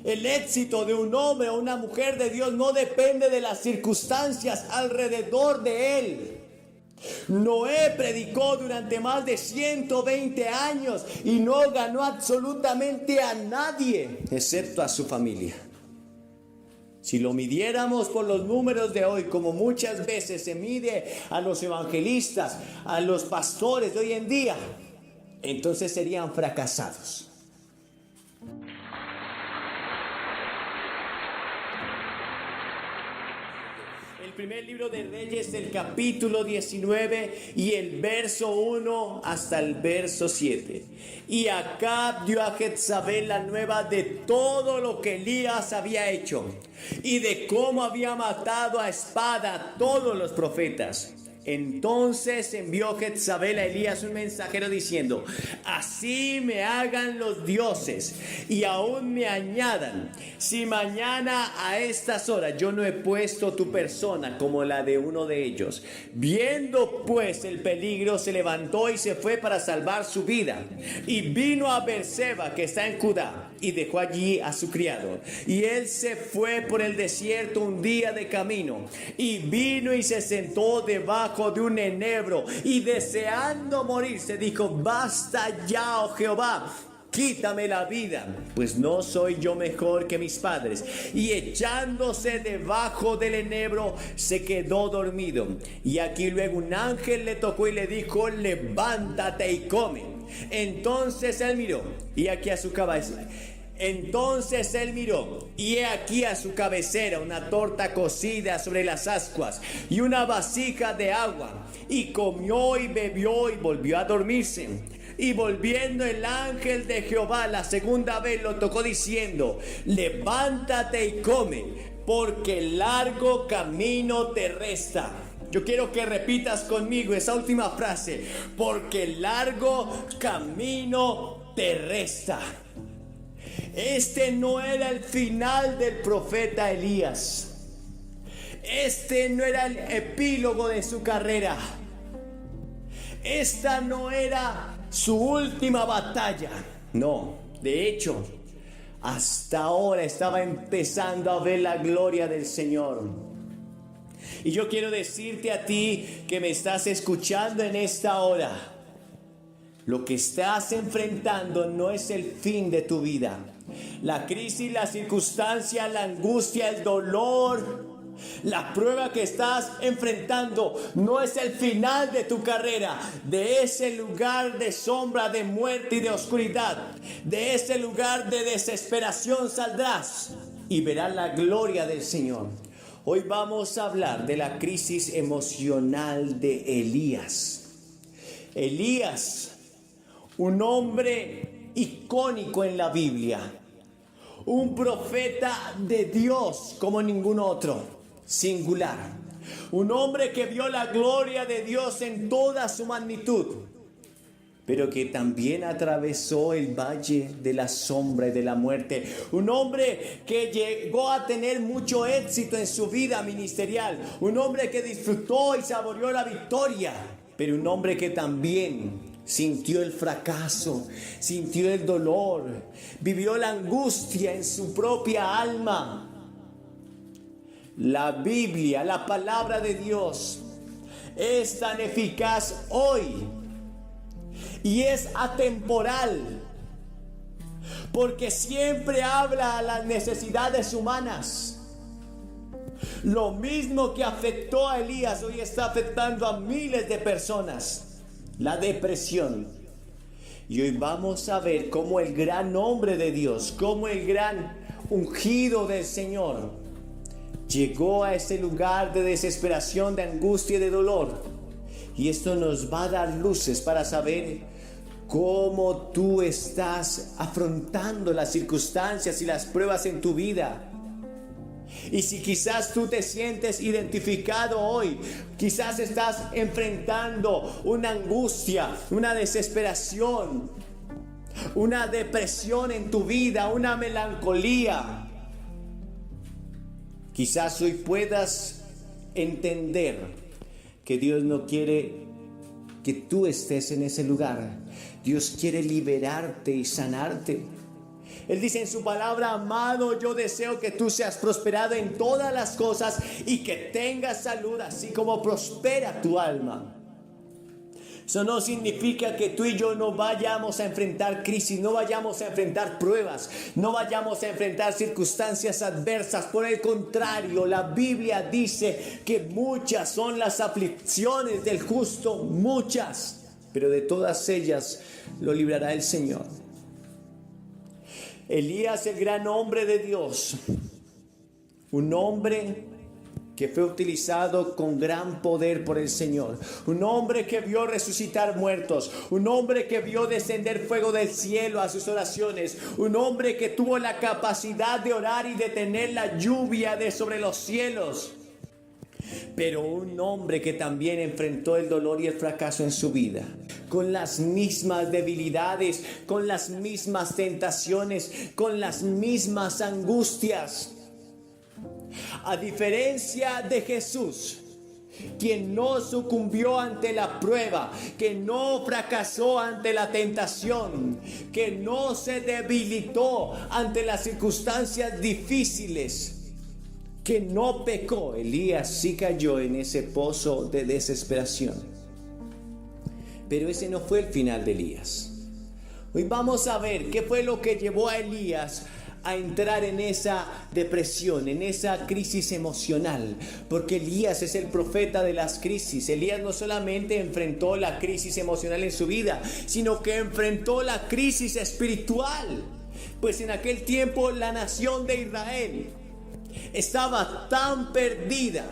El éxito de un hombre o una mujer de Dios no depende de las circunstancias alrededor de él. Noé predicó durante más de 120 años y no ganó absolutamente a nadie, excepto a su familia. Si lo midiéramos por los números de hoy, como muchas veces se mide a los evangelistas, a los pastores de hoy en día, entonces serían fracasados. El primer libro de Reyes, el capítulo 19 y el verso 1 hasta el verso 7. Y Acab dio a Jezabel la nueva de todo lo que Elías había hecho y de cómo había matado a espada a todos los profetas. Entonces envió Jezabel a Elías un mensajero diciendo: así me hagan los dioses y aún me añadan, si mañana a estas horas yo no he puesto tu persona como la de uno de ellos. Viendo pues el peligro, se levantó y se fue para salvar su vida, y vino a Beerseba, que está en Judá, y dejó allí a su criado. Y él se fue por el desierto un día de camino, y vino y se sentó debajo de un enebro, y deseando morirse dijo: basta ya, oh Jehová, quítame la vida, pues no soy yo mejor que mis padres. Y echándose debajo del enebro, se quedó dormido. Y aquí luego un ángel le tocó y le dijo: levántate y come. Entonces él miró, y aquí a su cabeza. Entonces él miró, y he aquí a su cabecera una torta cocida sobre las ascuas y una vasija de agua, y comió y bebió y volvió a dormirse. Y volviendo el ángel de Jehová la segunda vez lo tocó diciendo: levántate y come, porque largo camino te resta. Yo quiero que repitas conmigo esa última frase: porque largo camino te resta. Este no era el final del profeta Elías. Este no era el epílogo de su carrera. Esta no era su última batalla. No, de hecho, hasta ahora estaba empezando a ver la gloria del Señor. Y yo quiero decirte a ti que me estás escuchando en esta hora: lo que estás enfrentando no es el fin de tu vida. La crisis, la circunstancia, la angustia, el dolor, la prueba que estás enfrentando no es el final de tu carrera. De ese lugar de sombra, de muerte y de oscuridad, de ese lugar de desesperación saldrás y verás la gloria del Señor. Hoy vamos a hablar de la crisis emocional de Elías. Elías, un hombre icónico en la Biblia, un profeta de Dios como ningún otro, singular, un hombre que vio la gloria de Dios en toda su magnitud, pero que también atravesó el valle de la sombra y de la muerte. Un hombre que llegó a tener mucho éxito en su vida ministerial, un hombre que disfrutó y saboreó la victoria, pero un hombre que también sintió el fracaso, sintió el dolor, vivió la angustia en su propia alma. La Biblia, la palabra de Dios, es tan eficaz hoy y es atemporal, porque siempre habla a las necesidades humanas. Lo mismo que afectó a Elías, hoy está afectando a miles de personas. La depresión. Y hoy vamos a ver cómo el gran hombre de Dios, cómo el gran ungido del Señor llegó a ese lugar de desesperación, de angustia y de dolor. Y esto nos va a dar luces para saber cómo tú estás afrontando las circunstancias y las pruebas en tu vida. Y si quizás tú te sientes identificado hoy, quizás estás enfrentando una angustia, una desesperación, una depresión en tu vida, una melancolía. Quizás hoy puedas entender que Dios no quiere que tú estés en ese lugar. Dios quiere liberarte y sanarte. Él dice en su palabra: amado, yo deseo que tú seas prosperado en todas las cosas y que tengas salud, así como prospera tu alma. Eso no significa que tú y yo no vayamos a enfrentar crisis, no vayamos a enfrentar pruebas, no vayamos a enfrentar circunstancias adversas. Por el contrario, la Biblia dice que muchas son las aflicciones del justo, muchas, pero de todas ellas lo librará el Señor. Elías, el gran hombre de Dios, un hombre que fue utilizado con gran poder por el Señor, un hombre que vio resucitar muertos, un hombre que vio descender fuego del cielo a sus oraciones, un hombre que tuvo la capacidad de orar y de tener la lluvia de sobre los cielos, pero un hombre que también enfrentó el dolor y el fracaso en su vida, con las mismas debilidades, con las mismas tentaciones, con las mismas angustias. A diferencia de Jesús, quien no sucumbió ante la prueba, que no fracasó ante la tentación, que no se debilitó ante las circunstancias difíciles, que no pecó, Elías sí cayó en ese pozo de desesperación. Pero ese no fue el final de Elías. Hoy vamos a ver qué fue lo que llevó a Elías a entrar en esa depresión, en esa crisis emocional, porque Elías es el profeta de las crisis. Elías no solamente enfrentó la crisis emocional en su vida, sino que enfrentó la crisis espiritual, pues en aquel tiempo la nación de Israel estaba tan perdida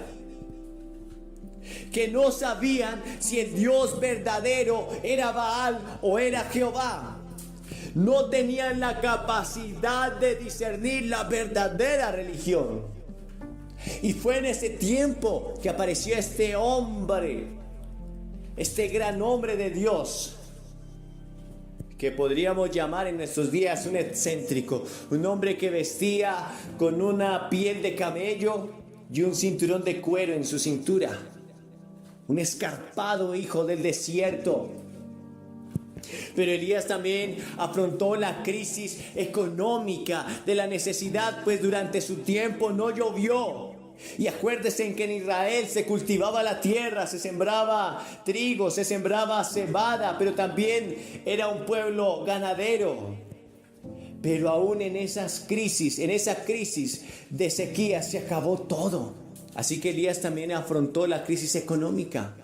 que no sabían si el Dios verdadero era Baal o era Jehová. No tenían la capacidad de discernir la verdadera religión. Y fue en ese tiempo que apareció este hombre, este gran hombre de Dios, que podríamos llamar en nuestros días un excéntrico, un hombre que vestía con una piel de camello y un cinturón de cuero en su cintura, un escarpado hijo del desierto. Pero Elías también afrontó la crisis económica de la necesidad, pues durante su tiempo no llovió. Y acuérdense en que en Israel se cultivaba la tierra, se sembraba trigo, se sembraba cebada, pero también era un pueblo ganadero. Pero aún en esa crisis de sequía se acabó todo. Así que Elías también afrontó la crisis económica.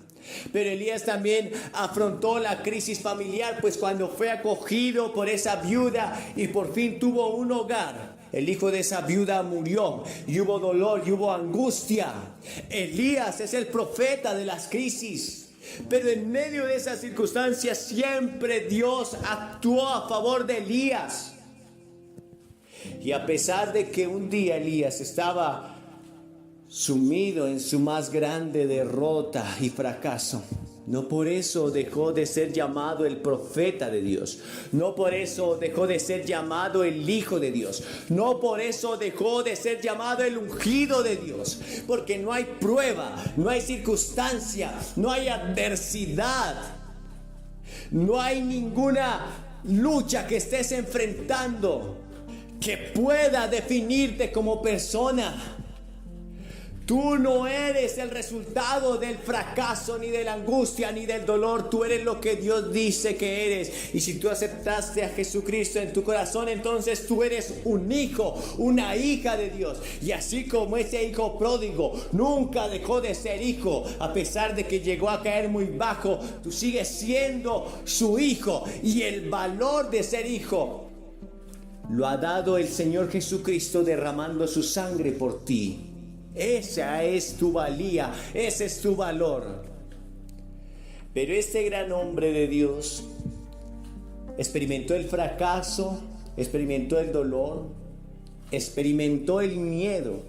Pero Elías también afrontó la crisis familiar, pues cuando fue acogido por esa viuda y por fin tuvo un hogar, el hijo de esa viuda murió y hubo dolor y hubo angustia. Elías es el profeta de las crisis, pero en medio de esas circunstancias siempre Dios actuó a favor de Elías. Y a pesar de que un día Elías estaba sumido en su más grande derrota y fracaso, no por eso dejó de ser llamado el profeta de Dios. No por eso dejó de ser llamado el Hijo de Dios. No por eso dejó de ser llamado el ungido de Dios. Porque no hay prueba, no hay circunstancia, no hay adversidad, no hay ninguna lucha que estés enfrentando que pueda definirte como persona. Tú no eres el resultado del fracaso, ni de la angustia, ni del dolor. Tú eres lo que Dios dice que eres. Y si tú aceptaste a Jesucristo en tu corazón, entonces tú eres un hijo, una hija de Dios. Y así como ese hijo pródigo nunca dejó de ser hijo, a pesar de que llegó a caer muy bajo, tú sigues siendo su hijo. Y el valor de ser hijo lo ha dado el Señor Jesucristo derramando su sangre por ti. Esa es tu valía, ese es tu valor. Pero este gran hombre de Dios experimentó el fracaso, experimentó el dolor, experimentó el miedo.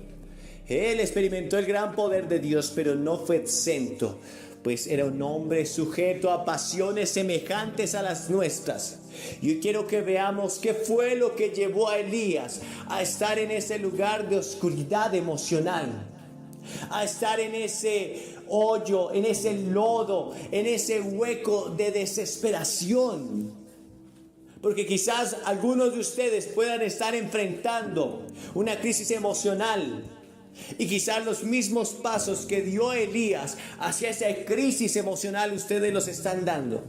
Él experimentó el gran poder de Dios, pero no fue exento, pues era un hombre sujeto a pasiones semejantes a las nuestras. Yo quiero que veamos qué fue lo que llevó a Elías a estar en ese lugar de oscuridad emocional, a estar en ese hoyo, en ese lodo, en ese hueco de desesperación. Porque quizás algunos de ustedes puedan estar enfrentando una crisis emocional. Y quizás los mismos pasos que dio Elías hacia esa crisis emocional ustedes los están dando.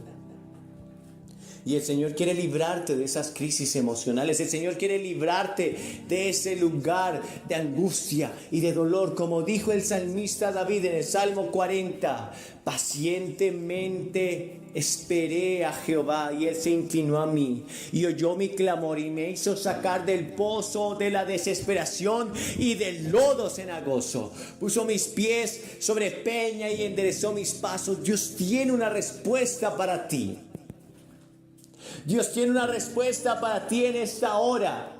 Y el Señor quiere librarte de esas crisis emocionales. El Señor quiere librarte de ese lugar de angustia y de dolor. Como dijo el salmista David en el Salmo 40. Pacientemente esperé a Jehová y Él se inclinó a mí. Y oyó mi clamor y me hizo sacar del pozo de la desesperación y del lodo cenagoso. Puso mis pies sobre peña y enderezó mis pasos. Dios tiene una respuesta para ti. Dios tiene una respuesta para ti en esta hora.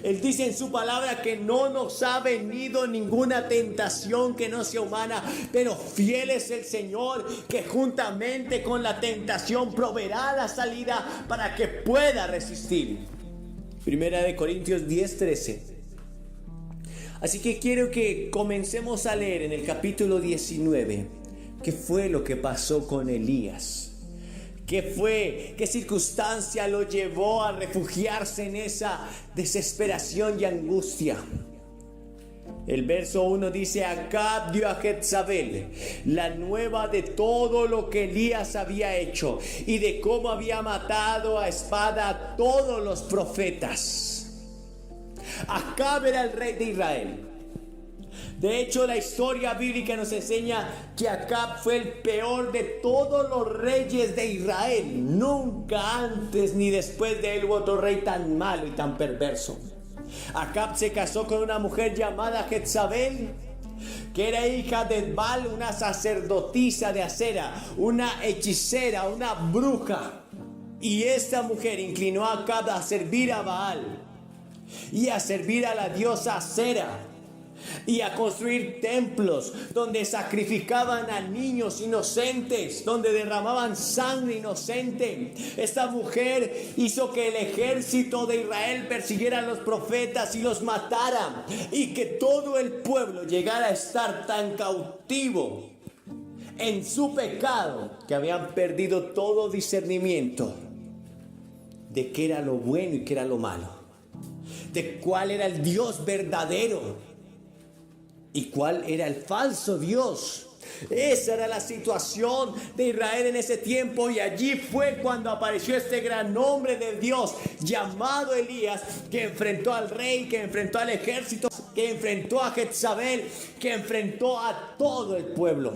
Él dice en su palabra que no nos ha venido ninguna tentación que no sea humana, pero fiel es el Señor que juntamente con la tentación proveerá la salida para que pueda resistir. Primera de Corintios 10:13. Así que quiero que comencemos a leer en el capítulo 19 qué fue lo que pasó con Elías. ¿Qué fue? ¿Qué circunstancia lo llevó a refugiarse en esa desesperación y angustia? El verso 1 dice: Acab dio a Jezabel la nueva de todo lo que Elías había hecho y de cómo había matado a espada a todos los profetas. Acab era el rey de Israel. De hecho, la historia bíblica nos enseña que Acab fue el peor de todos los reyes de Israel. Nunca antes ni después de él hubo otro rey tan malo y tan perverso. Acab se casó con una mujer llamada Jezabel, que era hija de Baal, una sacerdotisa de Acera, una hechicera, una bruja. Y esta mujer inclinó a Acab a servir a Baal y a servir a la diosa Acera y a construir templos donde sacrificaban a niños inocentes, donde derramaban sangre inocente. Esta mujer hizo que el ejército de Israel persiguiera a los profetas y los matara, y que todo el pueblo llegara a estar tan cautivo en su pecado que habían perdido todo discernimiento de qué era lo bueno y qué era lo malo, de cuál era el Dios verdadero y cuál era el falso Dios. Esa era la situación de Israel en ese tiempo, y allí fue cuando apareció este gran hombre de Dios llamado Elías, que enfrentó al rey, que enfrentó al ejército, que enfrentó a Jezabel, que enfrentó a todo el pueblo.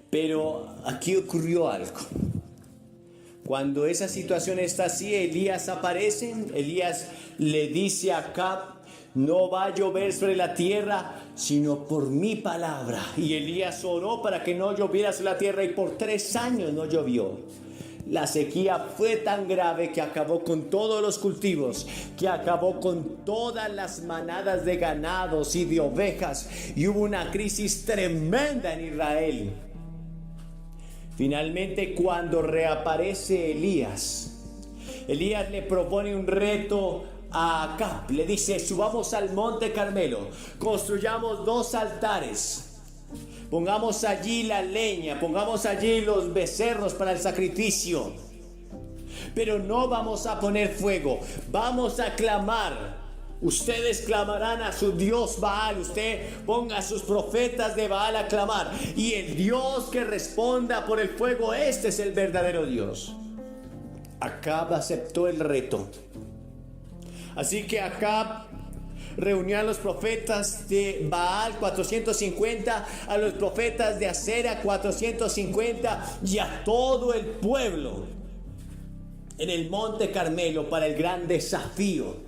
Pero aquí ocurrió algo. Cuando esa situación está así, Elías aparece. Elías le dice a Acab: no va a llover sobre la tierra, sino por mi palabra. Y Elías oró para que no lloviera sobre la tierra, y por 3 años no llovió. La sequía fue tan grave que acabó con todos los cultivos, que acabó con todas las manadas de ganados y de ovejas, y hubo una crisis tremenda en Israel. Finalmente, cuando reaparece Elías le propone un reto a Acab. Le dice: subamos al monte Carmelo, construyamos 2 altares, pongamos allí la leña, pongamos allí los becerros para el sacrificio, pero no vamos a poner fuego, vamos a clamar. Ustedes clamarán a su Dios Baal. Usted ponga a sus profetas de Baal a clamar, y el Dios que responda por el fuego, este es el verdadero Dios. Acab aceptó el reto. Así que Acab reunió a los profetas de Baal 450, a los profetas de Acera 450 y a todo el pueblo en el monte Carmelo para el gran desafío.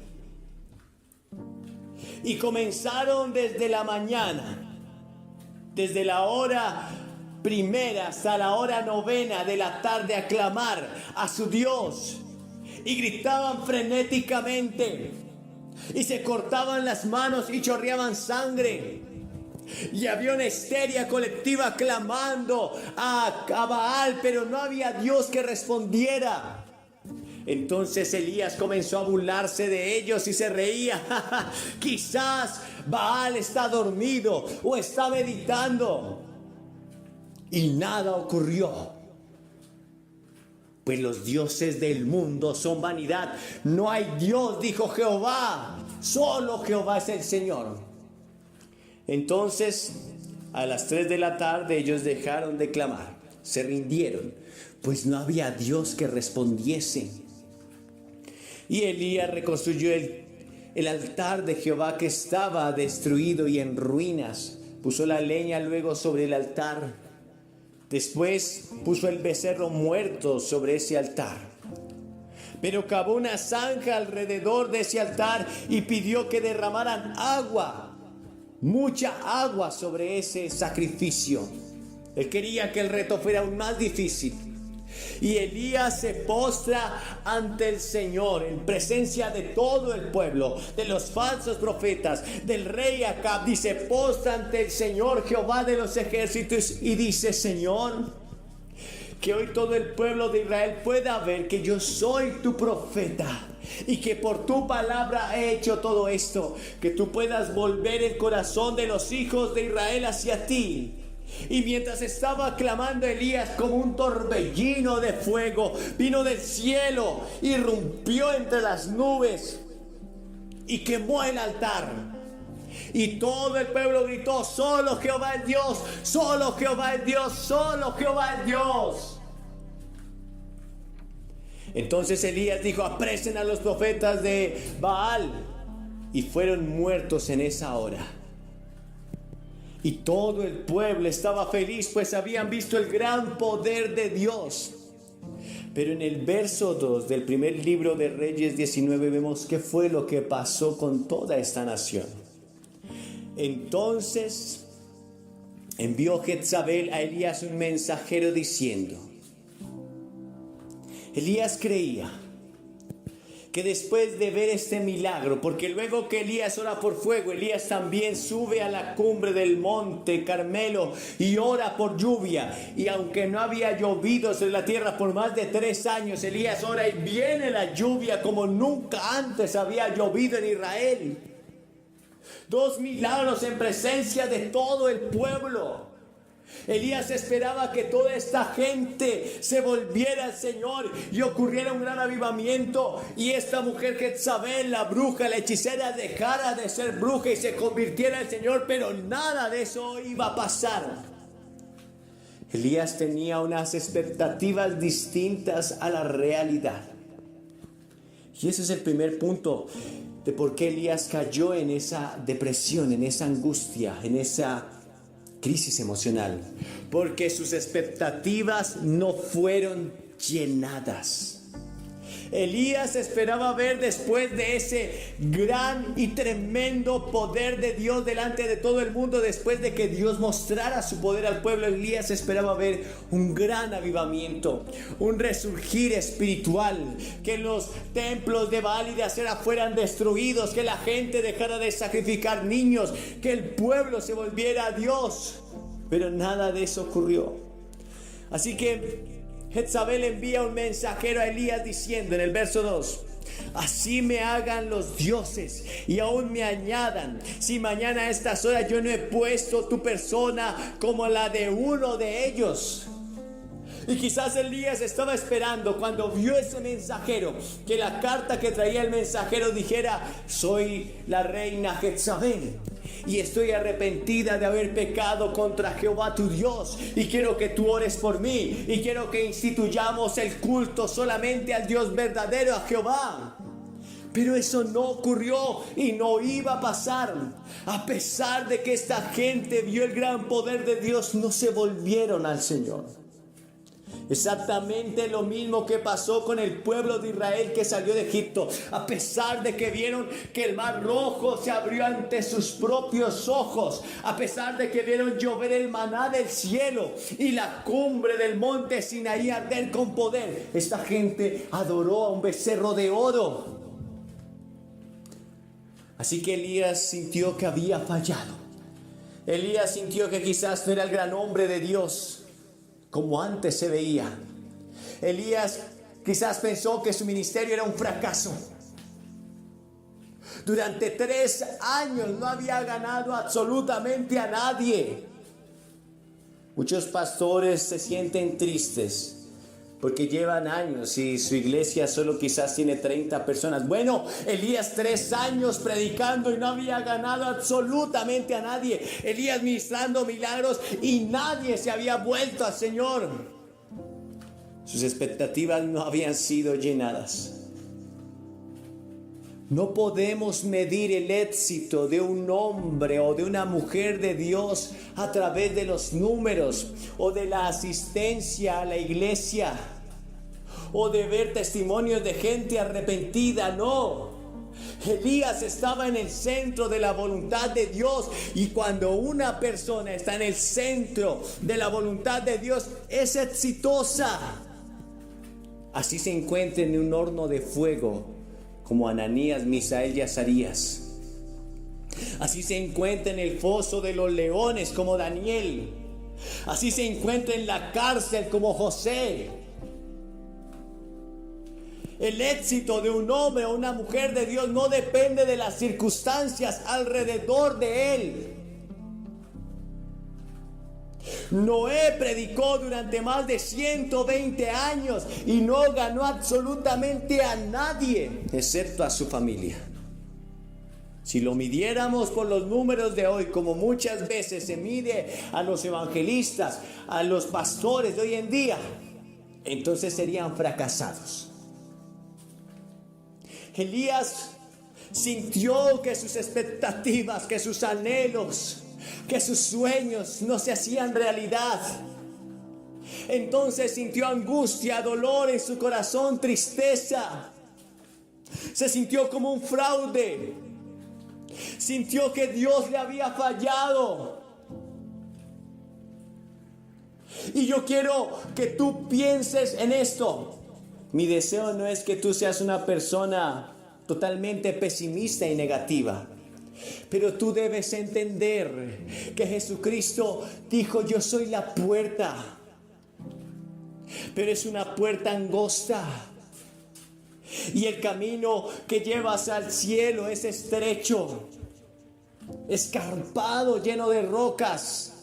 Y comenzaron desde la mañana, desde la hora primera hasta la hora 9 de la tarde, a clamar a su Dios. Y gritaban frenéticamente, y se cortaban las manos y chorreaban sangre. Y había una histeria colectiva clamando a Baal, pero no había Dios que respondiera. Entonces Elías comenzó a burlarse de ellos y se reía. Quizás Baal está dormido o está meditando. Y nada ocurrió. pues los dioses del mundo son vanidad. No hay Dios, dijo Jehová, solo Jehová es el Señor. Entonces, a las 3 de la tarde ellos dejaron de clamar, se rindieron, pues no había Dios que respondiese. Y Elías reconstruyó el altar de Jehová que estaba destruido y en ruinas. Puso la leña luego sobre el altar. Después puso el becerro muerto sobre ese altar. Pero cavó una zanja alrededor de ese altar y pidió que derramaran agua, mucha agua sobre ese sacrificio. Él quería que el reto fuera aún más difícil. Y Elías se postra ante el Señor en presencia de todo el pueblo, de los falsos profetas, del rey Acab. Dice, postra ante el Señor Jehová de los ejércitos y dice, Señor, que hoy todo el pueblo de Israel pueda ver que yo soy tu profeta y que por tu palabra he hecho todo esto, que tú puedas volver el corazón de los hijos de Israel hacia ti. Y mientras estaba clamando Elías, como un torbellino de fuego vino del cielo, irrumpió entre las nubes y quemó el altar. Y todo el pueblo gritó, solo Jehová es Dios, solo Jehová es Dios, solo Jehová es Dios. Entonces Elías dijo, apresen a los profetas de Baal. Y fueron muertos en esa hora. Y todo el pueblo estaba feliz, pues habían visto el gran poder de Dios. Pero en el verso 2 del primer libro de Reyes 19 vemos qué fue lo que pasó con toda esta nación. Entonces envió Jezabel a Elías un mensajero diciendo, Elías creía que después de ver este milagro, porque luego que Elías ora por fuego, Elías también sube a la cumbre del monte Carmelo y ora por lluvia. Y aunque no había llovido sobre la tierra por más de 3 años, Elías ora y viene la lluvia como nunca antes había llovido en Israel. 2 milagros en presencia de todo el pueblo. Elías esperaba que toda esta gente se volviera al Señor y ocurriera un gran avivamiento, y esta mujer Jezabel, la bruja, la hechicera, dejara de ser bruja y se convirtiera al Señor, pero nada de eso iba a pasar. Elías tenía unas expectativas distintas a la realidad. Y ese es el primer punto de por qué Elías cayó en esa depresión, en esa angustia, en esa crisis emocional, porque sus expectativas no fueron llenadas. Elías esperaba ver después de ese gran y tremendo poder de Dios delante de todo el mundo, después de que Dios mostrara su poder al pueblo, Elías esperaba ver un gran avivamiento, un resurgir espiritual, que los templos de Baal y de Acera fueran destruidos, que la gente dejara de sacrificar niños, que el pueblo se volviera a Dios. Pero nada de eso ocurrió. Así que Jezabel envía un mensajero a Elías diciendo en el verso 2, así me hagan los dioses y aún me añadan, si mañana a estas horas yo no he puesto tu persona como la de uno de ellos. Y quizás Elías estaba esperando, cuando vio ese mensajero, que la carta que traía el mensajero dijera, soy la reina Jezabel y estoy arrepentida de haber pecado contra Jehová tu Dios, y quiero que tú ores por mí, y quiero que instituyamos el culto solamente al Dios verdadero, a Jehová. Pero eso no ocurrió y no iba a pasar. A pesar de que esta gente vio el gran poder de Dios, no se volvieron al Señor. Exactamente lo mismo que pasó con el pueblo de Israel que salió de Egipto. A pesar de que vieron que el mar rojo se abrió ante sus propios ojos, a pesar de que vieron llover el maná del cielo y la cumbre del monte Sinaí arder con poder, esta gente adoró a un becerro de oro. Así que Elías sintió que había fallado. Elías sintió que quizás no era el gran hombre de Dios como antes se veía. Elías quizás pensó que su ministerio era un fracaso. Durante 3 años no había ganado absolutamente a nadie. Muchos pastores se sienten tristes Porque llevan años y su iglesia solo quizás tiene 30 personas. Bueno, Elías 3 años predicando y no había ganado absolutamente a nadie. Elías ministrando milagros y nadie se había vuelto al Señor. Sus expectativas no habían sido llenadas. No podemos medir el éxito de un hombre o de una mujer de Dios a través de los números o de la asistencia a la iglesia o de ver testimonios de gente arrepentida. No. Elías estaba en el centro de la voluntad de Dios, y cuando una persona está en el centro de la voluntad de Dios es exitosa. Así se encuentra en un horno de fuego como Ananías, Misael y Azarías. Así se encuentra en el foso de los leones como Daniel. Así se encuentra en la cárcel como José. El éxito de un hombre o una mujer de Dios no depende de las circunstancias alrededor de él. Noé predicó durante más de 120 años y no ganó absolutamente a nadie, excepto a su familia. Si lo midiéramos por los números de hoy, como muchas veces se mide a los evangelistas, a los pastores de hoy en día, entonces serían fracasados. Elías sintió que sus expectativas, que sus anhelos, que sus sueños no se hacían realidad. Entonces sintió angustia, dolor en su corazón, tristeza. Se sintió como un fraude. Sintió que Dios le había fallado. Y yo quiero que tú pienses en esto. Mi deseo no es que tú seas una persona totalmente pesimista y negativa. Pero tú debes entender que Jesucristo dijo: yo soy la puerta. Pero es una puerta angosta. Y el camino que llevas al cielo es estrecho, escarpado, lleno de rocas.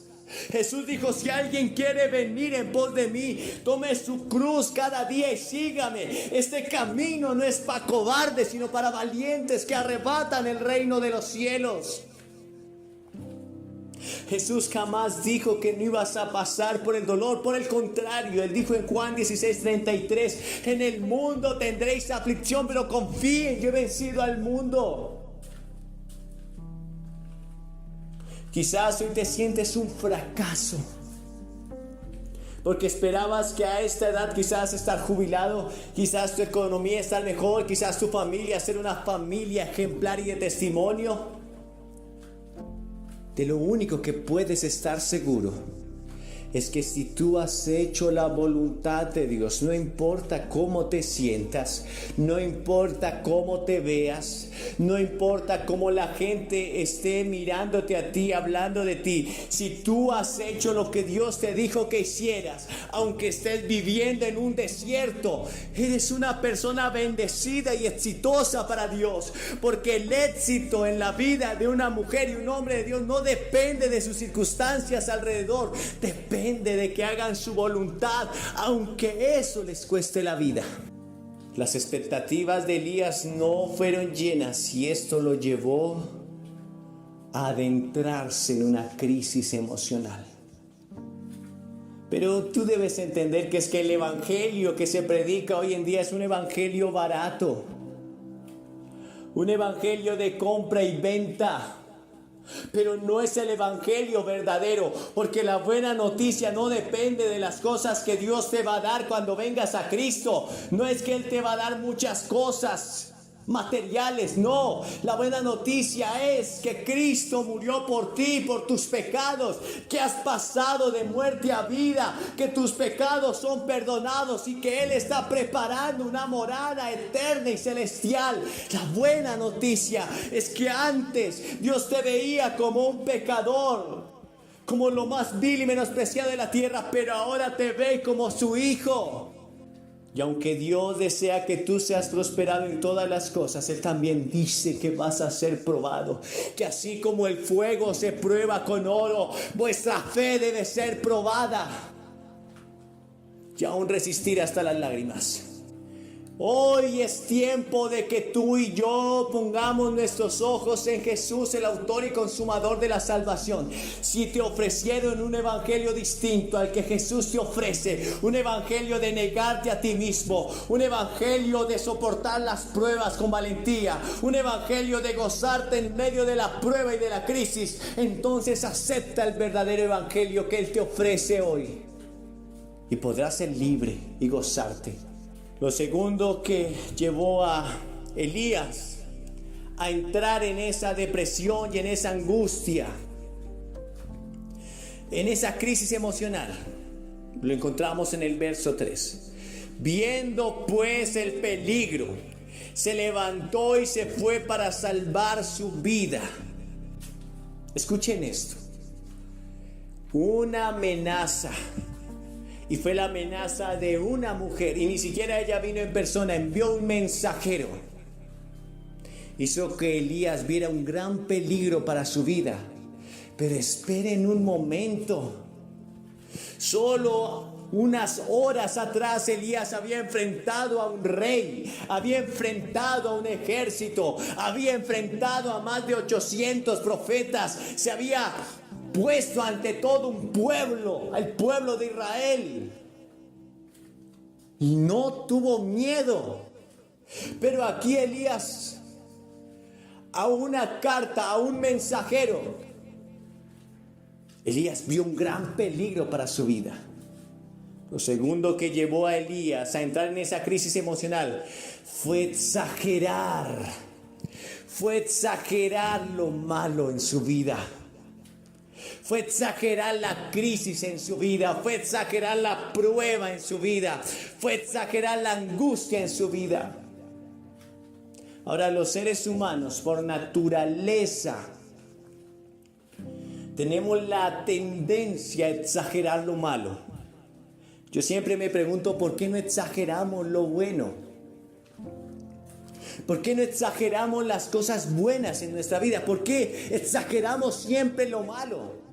Jesús dijo: si alguien quiere venir en pos de mí, tome su cruz cada día y sígame. Este camino no es para cobardes, sino para valientes que arrebatan el reino de los cielos. Jesús jamás dijo que no ibas a pasar por el dolor. Por el contrario, Él dijo en Juan 16:33: en el mundo tendréis aflicción, pero confíen, yo he vencido al mundo. Quizás hoy te sientes un fracaso porque esperabas que a esta edad quizás estar jubilado, quizás tu economía estar mejor, quizás tu familia ser una familia ejemplar y de testimonio. De lo único que puedes estar seguro es que si tú has hecho la voluntad de Dios, no importa cómo te sientas, no importa cómo te veas, no importa cómo la gente esté mirándote a ti, hablando de ti, si tú has hecho lo que Dios te dijo que hicieras, aunque estés viviendo en un desierto, eres una persona bendecida y exitosa para Dios, porque el éxito en la vida de una mujer y un hombre de Dios no depende de sus circunstancias alrededor, depende de que hagan su voluntad, aunque eso les cueste la vida. Las expectativas de Elías no fueron llenas y esto lo llevó a adentrarse en una crisis emocional. Pero tú debes entender que es que el evangelio que se predica hoy en día es un evangelio barato, un evangelio de compra y venta. Pero no es el evangelio verdadero, porque la buena noticia no depende de las cosas que Dios te va a dar cuando vengas a Cristo. No es que Él te va a dar muchas cosas materiales, no. La buena noticia es que Cristo murió por ti, por tus pecados, que has pasado de muerte a vida, que tus pecados son perdonados y que Él está preparando una morada eterna y celestial. La buena noticia es que antes Dios te veía como un pecador, como lo más vil y menospreciado de la tierra, pero ahora te ve como su hijo. Y aunque Dios desea que tú seas prosperado en todas las cosas, Él también dice que vas a ser probado. Que así como el fuego se prueba con oro, vuestra fe debe ser probada. y aún resistir hasta las lágrimas. Hoy es tiempo de que tú y yo pongamos nuestros ojos en Jesús, el autor y consumador de la salvación. Si te ofrecieron un evangelio distinto al que Jesús te ofrece, un evangelio de negarte a ti mismo, un evangelio de soportar las pruebas con valentía, un evangelio de gozarte en medio de la prueba y de la crisis, entonces acepta el verdadero evangelio que Él te ofrece hoy y podrás ser libre y gozarte. Lo segundo que llevó a Elías a entrar en esa depresión y en esa angustia, en esa crisis emocional, lo encontramos en el verso 3. Viendo pues el peligro, se levantó y se fue para salvar su vida. Escuchen esto. Una amenaza. Y fue la amenaza de una mujer, y ni siquiera ella vino en persona, envió un mensajero. Hizo que Elías viera un gran peligro para su vida. Pero esperen un momento. Solo unas horas atrás Elías había enfrentado a un rey, había enfrentado a un ejército, había enfrentado a más de 800 profetas, se había puesto ante todo un pueblo, al pueblo de Israel, y no tuvo miedo. Pero aquí Elías, a una carta, a un mensajero, Elías vio un gran peligro para su vida. Lo segundo que llevó a Elías a entrar en esa crisis emocional fue exagerar lo malo en su vida. Fue exagerar la crisis en su vida, fue exagerar la prueba en su vida, fue exagerar la angustia en su vida. Ahora, los seres humanos por naturaleza tenemos la tendencia a exagerar lo malo. Yo siempre me pregunto, ¿por qué no exageramos lo bueno? ¿Por qué no exageramos las cosas buenas en nuestra vida? ¿Por qué exageramos siempre lo malo?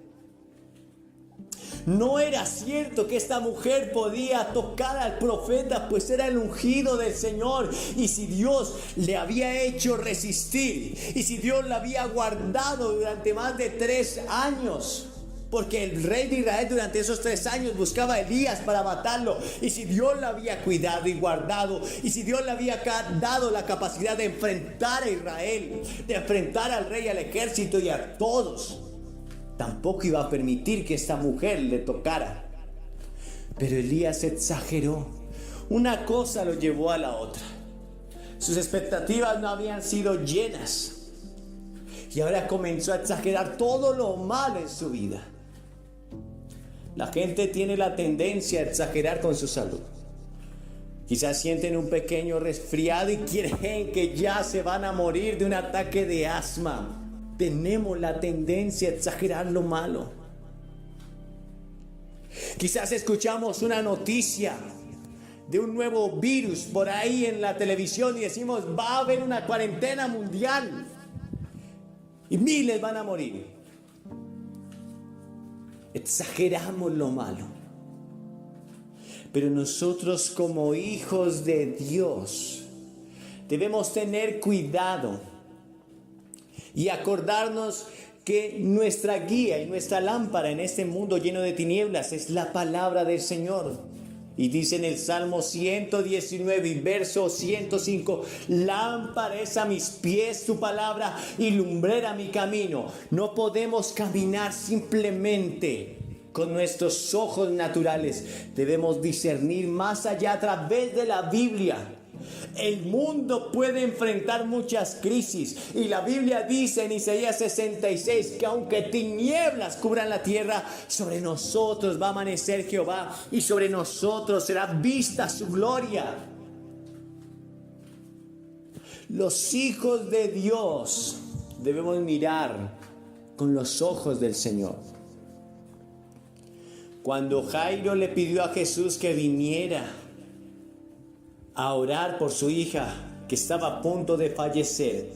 No era cierto que esta mujer podía tocar al profeta, pues era el ungido del Señor. Y si Dios le había hecho resistir, y si Dios la había guardado durante más de 3 años, porque el rey de Israel durante esos 3 años buscaba a Elías para matarlo, y si Dios la había cuidado y guardado, y si Dios le había dado la capacidad de enfrentar a Israel, de enfrentar al rey, al ejército y a todos, tampoco iba a permitir que esta mujer le tocara. Pero Elías exageró. Una cosa lo llevó a la otra. Sus expectativas no habían sido llenas, y ahora comenzó a exagerar todo lo malo en su vida. La gente tiene la tendencia a exagerar con su salud. Quizás sienten un pequeño resfriado y creen que ya se van a morir de un ataque de asma. Tenemos la tendencia a exagerar lo malo. Quizás escuchamos una noticia de un nuevo virus por ahí en la televisión y decimos, va a haber una cuarentena mundial y miles van a morir. Exageramos lo malo. Pero nosotros, como hijos de Dios, debemos tener cuidado y acordarnos que nuestra guía y nuestra lámpara en este mundo lleno de tinieblas es la palabra del Señor. Y dice en el Salmo 119 y verso 105, lámpara es a mis pies tu palabra y lumbrera mi camino. No podemos caminar simplemente con nuestros ojos naturales. Debemos discernir más allá a través de la Biblia. El mundo puede enfrentar muchas crisis, y la Biblia dice en Isaías 66 que aunque tinieblas cubran la tierra, sobre nosotros va a amanecer Jehová y sobre nosotros será vista su gloria. Los hijos de Dios debemos mirar con los ojos del Señor. Cuando Jairo le pidió a Jesús que viniera a orar por su hija que estaba a punto de fallecer,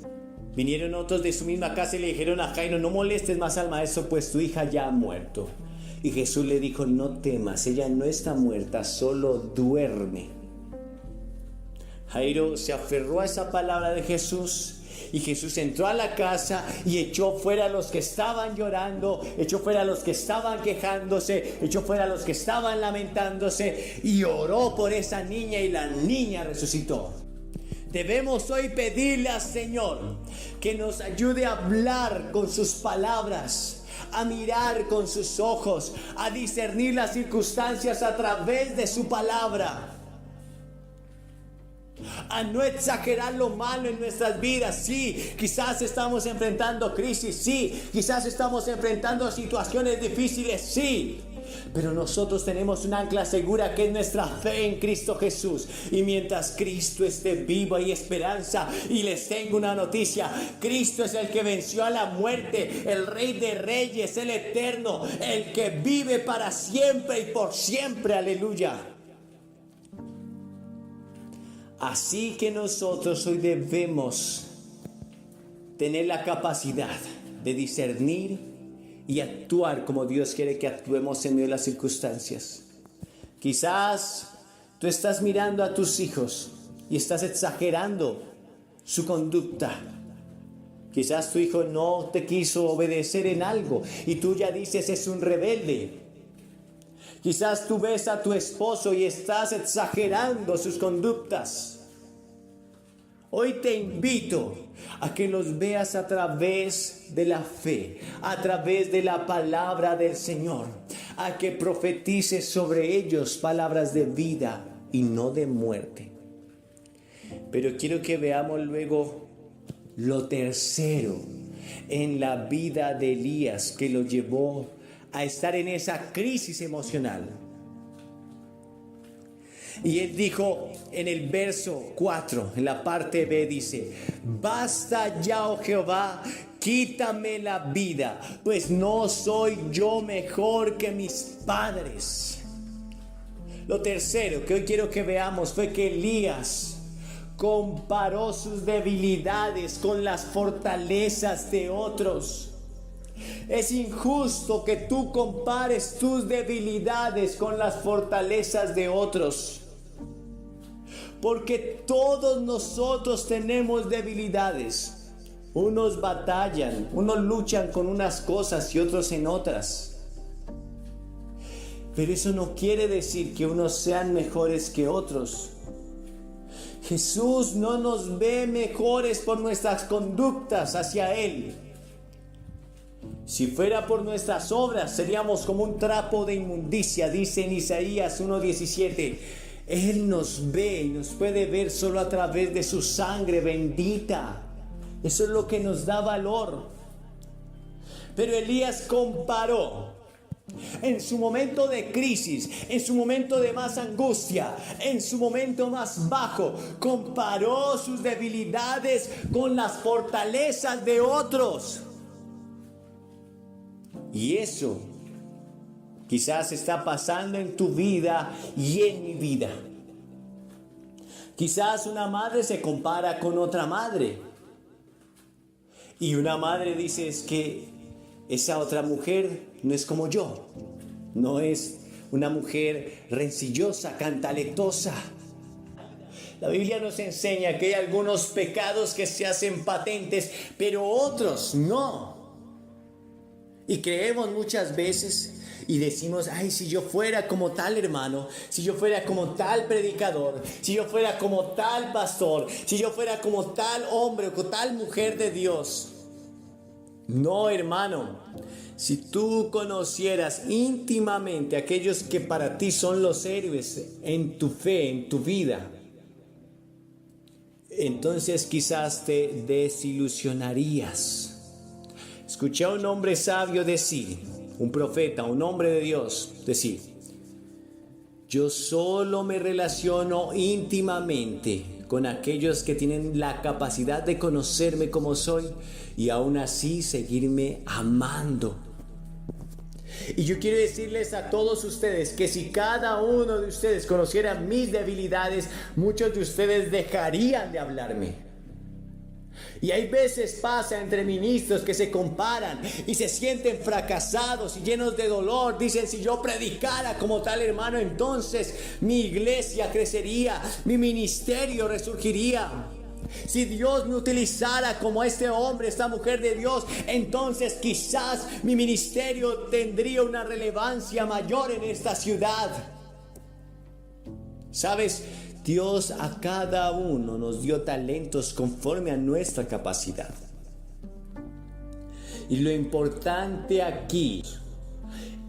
vinieron otros de su misma casa y le dijeron a Jairo, no molestes más al maestro, pues tu hija ya ha muerto. Y Jesús le dijo, no temas, ella no está muerta, solo duerme. Jairo se aferró a esa palabra de Jesús. Y Jesús entró a la casa y echó fuera a los que estaban llorando, echó fuera a los que estaban quejándose, echó fuera a los que estaban lamentándose y oró por esa niña y la niña resucitó. Debemos hoy pedirle al Señor que nos ayude a hablar con sus palabras, a mirar con sus ojos, a discernir las circunstancias a través de su palabra. A no exagerar lo malo en nuestras vidas. Sí, quizás estamos enfrentando crisis. Sí, quizás estamos enfrentando situaciones difíciles. Sí, pero nosotros tenemos un ancla segura que es nuestra fe en Cristo Jesús. Y mientras Cristo esté vivo hay esperanza. Y les tengo una noticia: Cristo es el que venció a la muerte, el Rey de Reyes, el Eterno, el que vive para siempre y por siempre. Aleluya. Así que nosotros hoy debemos tener la capacidad de discernir y actuar como Dios quiere que actuemos en medio de las circunstancias. Quizás tú estás mirando a tus hijos y estás exagerando su conducta. Quizás tu hijo no te quiso obedecer en algo y tú ya dices es un rebelde. Quizás tú ves a tu esposo y estás exagerando sus conductas. Hoy te invito a que los veas a través de la fe, a través de la palabra del Señor, a que profetices sobre ellos palabras de vida y no de muerte. Pero quiero que veamos luego lo tercero en la vida de Elías que lo llevó a estar en esa crisis emocional. Y él dijo en el verso 4, en la parte B, dice: basta ya, oh Jehová, quítame la vida, pues no soy yo mejor que mis padres. Lo tercero que hoy quiero que veamos fue que Elías comparó sus debilidades con las fortalezas de otros. Es injusto que tú compares tus debilidades con las fortalezas de otros, porque todos nosotros tenemos debilidades. Unos batallan, unos luchan con unas cosas y otros en otras. Pero eso no quiere decir que unos sean mejores que otros. Jesús no nos ve mejores por nuestras conductas hacia Él. Si fuera por nuestras obras, seríamos como un trapo de inmundicia, dice en Isaías 1:17. Él nos ve y nos puede ver solo a través de su sangre bendita. Eso es lo que nos da valor. Pero Elías comparó en su momento de crisis, en su momento de más angustia, en su momento más bajo, comparó sus debilidades con las fortalezas de otros. Y eso quizás está pasando en tu vida y en mi vida. Quizás una madre se compara con otra madre. Y una madre dice: es que esa otra mujer no es como yo. No es una mujer rencillosa, cantaletosa. La Biblia nos enseña que hay algunos pecados que se hacen patentes, pero otros no. Y creemos muchas veces y decimos: ay, si yo fuera como tal hermano, si yo fuera como tal predicador, si yo fuera como tal pastor, si yo fuera como tal hombre o como tal mujer de Dios. No, hermano, si tú conocieras íntimamente a aquellos que para ti son los héroes en tu fe, en tu vida, entonces quizás te desilusionarías. Escuché a un hombre sabio decir, un profeta, un hombre de Dios, decir: yo solo me relaciono íntimamente con aquellos que tienen la capacidad de conocerme como soy y aún así seguirme amando. Y yo quiero decirles a todos ustedes que si cada uno de ustedes conociera mis debilidades, muchos de ustedes dejarían de hablarme. Y hay veces pasa entre ministros que se comparan y se sienten fracasados y llenos de dolor. Dicen, si yo predicara como tal hermano, entonces mi iglesia crecería, mi ministerio resurgiría. Si Dios me utilizara como este hombre, esta mujer de Dios, entonces quizás mi ministerio tendría una relevancia mayor en esta ciudad. ¿Sabes? Dios a cada uno nos dio talentos conforme a nuestra capacidad. Y lo importante aquí,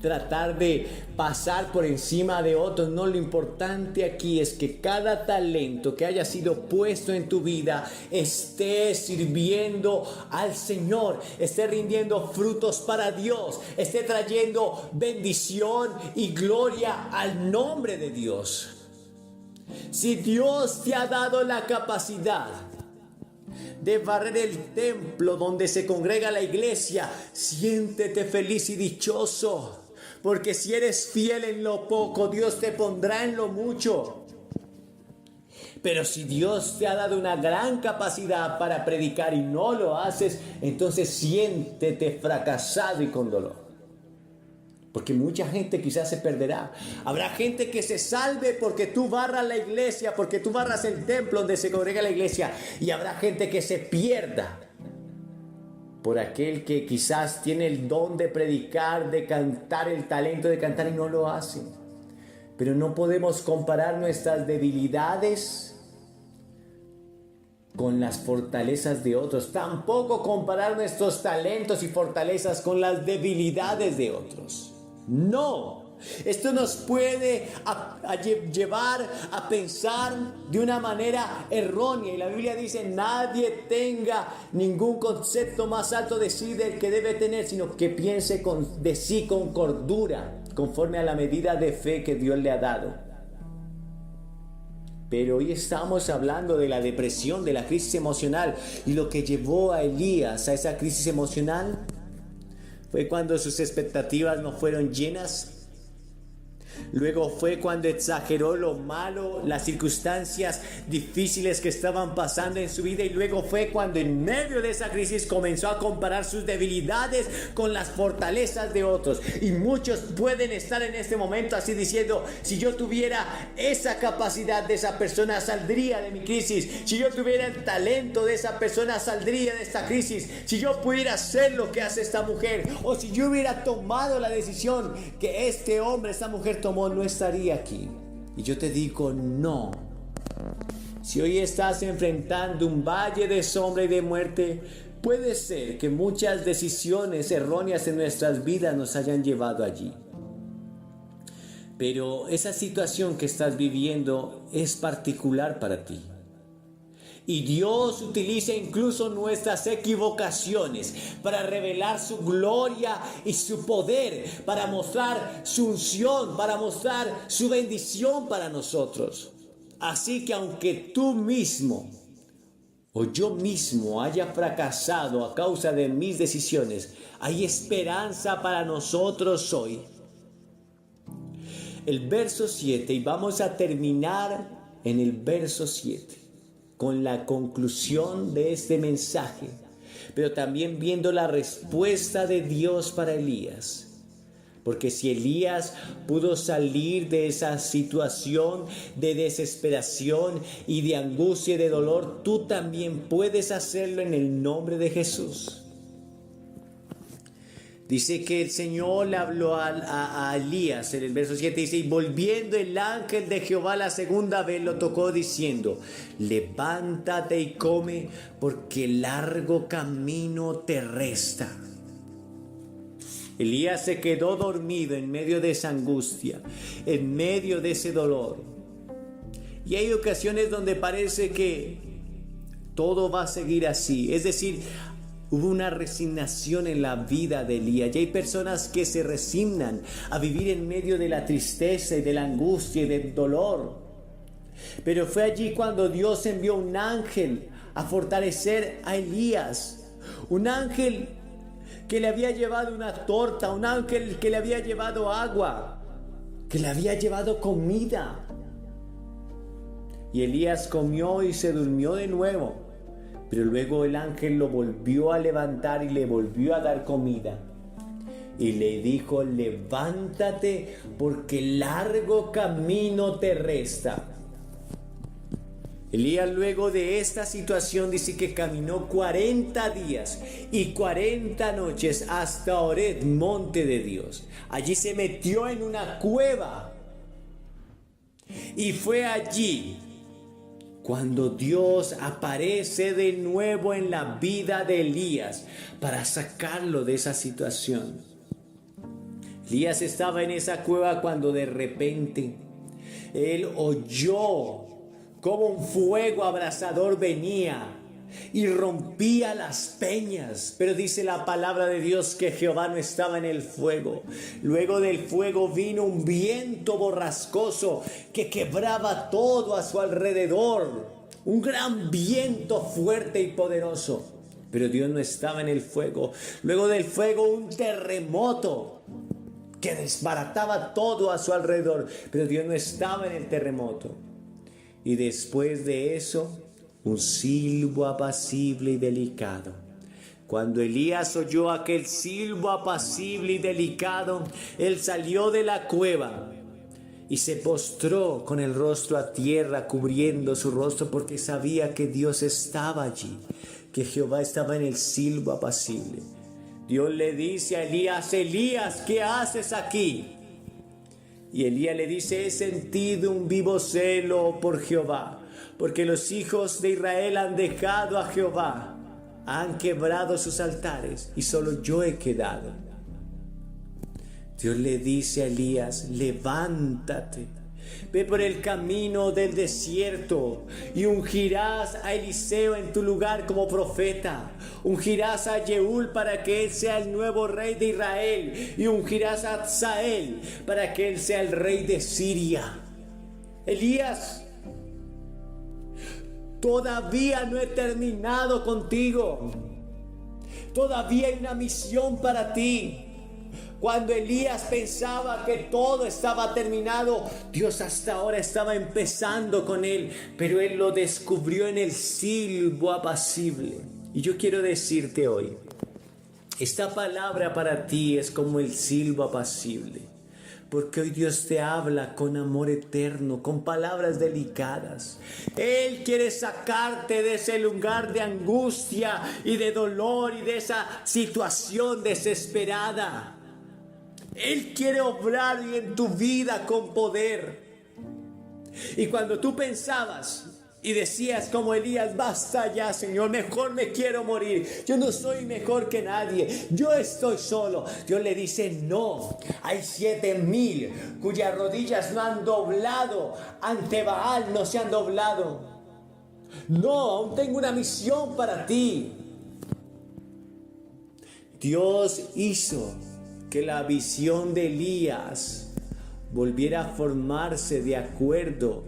tratar de pasar por encima de otros, no, lo importante aquí es que cada talento que haya sido puesto en tu vida esté sirviendo al Señor, esté rindiendo frutos para Dios, esté trayendo bendición y gloria al nombre de Dios. Si Dios te ha dado la capacidad de barrer el templo donde se congrega la iglesia, siéntete feliz y dichoso, porque si eres fiel en lo poco, Dios te pondrá en lo mucho. Pero si Dios te ha dado una gran capacidad para predicar y no lo haces, entonces siéntete fracasado y con dolor. Porque mucha gente quizás se perderá. Habrá gente que se salve porque tú barras la iglesia, porque tú barras el templo donde se congrega la iglesia. Y habrá gente que se pierda por aquel que quizás tiene el don de predicar, de cantar, el talento de cantar y no lo hace. Pero no podemos comparar nuestras debilidades con las fortalezas de otros. Tampoco comparar nuestros talentos y fortalezas con las debilidades de otros. No, esto nos puede llevar a pensar de una manera errónea. Y la Biblia dice, nadie tenga ningún concepto más alto de sí del que debe tener, sino que piense de sí con cordura, conforme a la medida de fe que Dios le ha dado. Pero hoy estamos hablando de la depresión, de la crisis emocional. Y lo que llevó a Elías a esa crisis emocional fue cuando sus expectativas no fueron llenas. Luego fue cuando exageró lo malo, las circunstancias difíciles que estaban pasando en su vida. Y luego fue cuando en medio de esa crisis comenzó a comparar sus debilidades con las fortalezas de otros. Y muchos pueden estar en este momento así diciendo, si yo tuviera esa capacidad de esa persona, saldría de mi crisis. Si yo tuviera el talento de esa persona, saldría de esta crisis. Si yo pudiera hacer lo que hace esta mujer, o si yo hubiera tomado la decisión que este hombre, esta mujer tomó, no estaría aquí. Y yo te digo, no. Si hoy estás enfrentando un valle de sombra y de muerte, puede ser que muchas decisiones erróneas en nuestras vidas nos hayan llevado allí. Pero esa situación que estás viviendo es particular para ti. Y Dios utiliza incluso nuestras equivocaciones para revelar su gloria y su poder, para mostrar su unción, para mostrar su bendición para nosotros. Así que aunque tú mismo o yo mismo haya fracasado a causa de mis decisiones, hay esperanza para nosotros hoy. El verso 7, y vamos a terminar en el verso 7. Con la conclusión de este mensaje, pero también viendo la respuesta de Dios para Elías. Porque si Elías pudo salir de esa situación de desesperación y de angustia y de dolor, tú también puedes hacerlo en el nombre de Jesús. Dice que el Señor le habló a Elías en el verso 7, dice, y volviendo el ángel de Jehová la segunda vez lo tocó diciendo, levántate y come, porque largo camino te resta. Elías se quedó dormido en medio de esa angustia, en medio de ese dolor. Y hay ocasiones donde parece que todo va a seguir así, es decir, hubo una resignación en la vida de Elías. Y hay personas que se resignan a vivir en medio de la tristeza y de la angustia y del dolor. Pero fue allí cuando Dios envió un ángel a fortalecer a Elías. Un ángel que le había llevado una torta, un ángel que le había llevado agua, que le había llevado comida. Y Elías comió y se durmió de nuevo. Pero luego el ángel lo volvió a levantar y le volvió a dar comida. Y le dijo: levántate, porque largo camino te resta. Elías, luego de esta situación, dice que caminó 40 días y 40 noches hasta Horeb, monte de Dios. Allí se metió en una cueva. Y fue allí cuando Dios aparece de nuevo en la vida de Elías para sacarlo de esa situación. Elías estaba en esa cueva cuando de repente él oyó como un fuego abrasador venía y rompía las peñas. Pero dice la palabra de Dios que Jehová no estaba en el fuego. Luego del fuego vino un viento borrascoso que quebraba todo a su alrededor. Un gran viento fuerte y poderoso. Pero Dios no estaba en el fuego. Luego del fuego un terremoto que desbarataba todo a su alrededor. Pero Dios no estaba en el terremoto. Y después de eso, un silbo apacible y delicado. Cuando Elías oyó aquel silbo apacible y delicado, él salió de la cueva y se postró con el rostro a tierra, cubriendo su rostro, porque sabía que Dios estaba allí, que Jehová estaba en el silbo apacible. Dios le dice a Elías: Elías, ¿qué haces aquí? Y Elías le dice: he sentido un vivo celo por Jehová, porque los hijos de Israel han dejado a Jehová, han quebrado sus altares y solo yo he quedado. Dios le dice a Elías: levántate, ve por el camino del desierto y ungirás a Eliseo en tu lugar como profeta. Ungirás a Jeúl para que él sea el nuevo rey de Israel, y ungirás a Hazael para que él sea el rey de Siria. Elías, todavía no he terminado contigo. Todavía hay una misión para ti. Cuando Elías pensaba que todo estaba terminado, Dios hasta ahora estaba empezando con él, pero él lo descubrió en el silbo apacible. Y yo quiero decirte hoy, esta palabra para ti es como el silbo apacible, porque hoy Dios te habla con amor eterno, con palabras delicadas. Él quiere sacarte de ese lugar de angustia y de dolor y de esa situación desesperada. Él quiere obrar en tu vida con poder. Y cuando tú pensabas y decías como Elías: basta ya, Señor, mejor me quiero morir, yo no soy mejor que nadie, yo estoy solo. Dios le dice: no, hay 7,000 cuyas rodillas no han doblado ante Baal, no se han doblado. No, aún tengo una misión para ti. Dios hizo que la visión de Elías volviera a formarse de acuerdo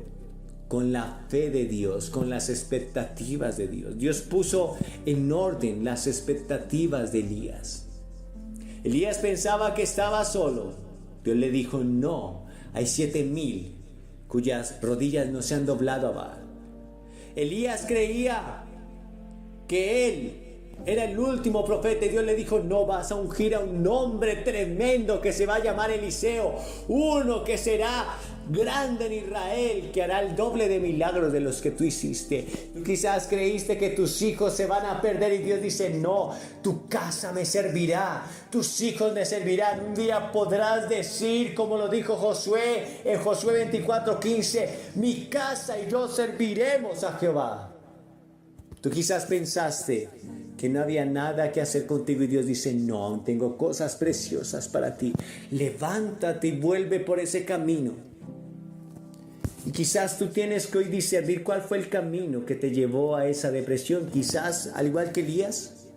con la fe de Dios, con las expectativas de Dios. Dios puso en orden las expectativas de Elías. Elías pensaba que estaba solo. Dios le dijo: no, hay 7,000 cuyas rodillas no se han doblado a Baal. Elías creía que él era el último profeta y Dios le dijo: no, vas a ungir a un hombre tremendo que se va a llamar Eliseo, uno que será grande en Israel, que hará el doble de milagros de los que tú hiciste. Tú quizás creíste que tus hijos se van a perder y Dios dice: no, tu casa me servirá, tus hijos me servirán. Un día podrás decir, como lo dijo Josué en Josué 24:15: mi casa y yo serviremos a Jehová. Tú quizás pensaste que no había nada que hacer contigo y Dios dice: no, aún tengo cosas preciosas para ti. Levántate y vuelve por ese camino. Y quizás tú tienes que hoy discernir cuál fue el camino que te llevó a esa depresión. Quizás, al igual que Elías,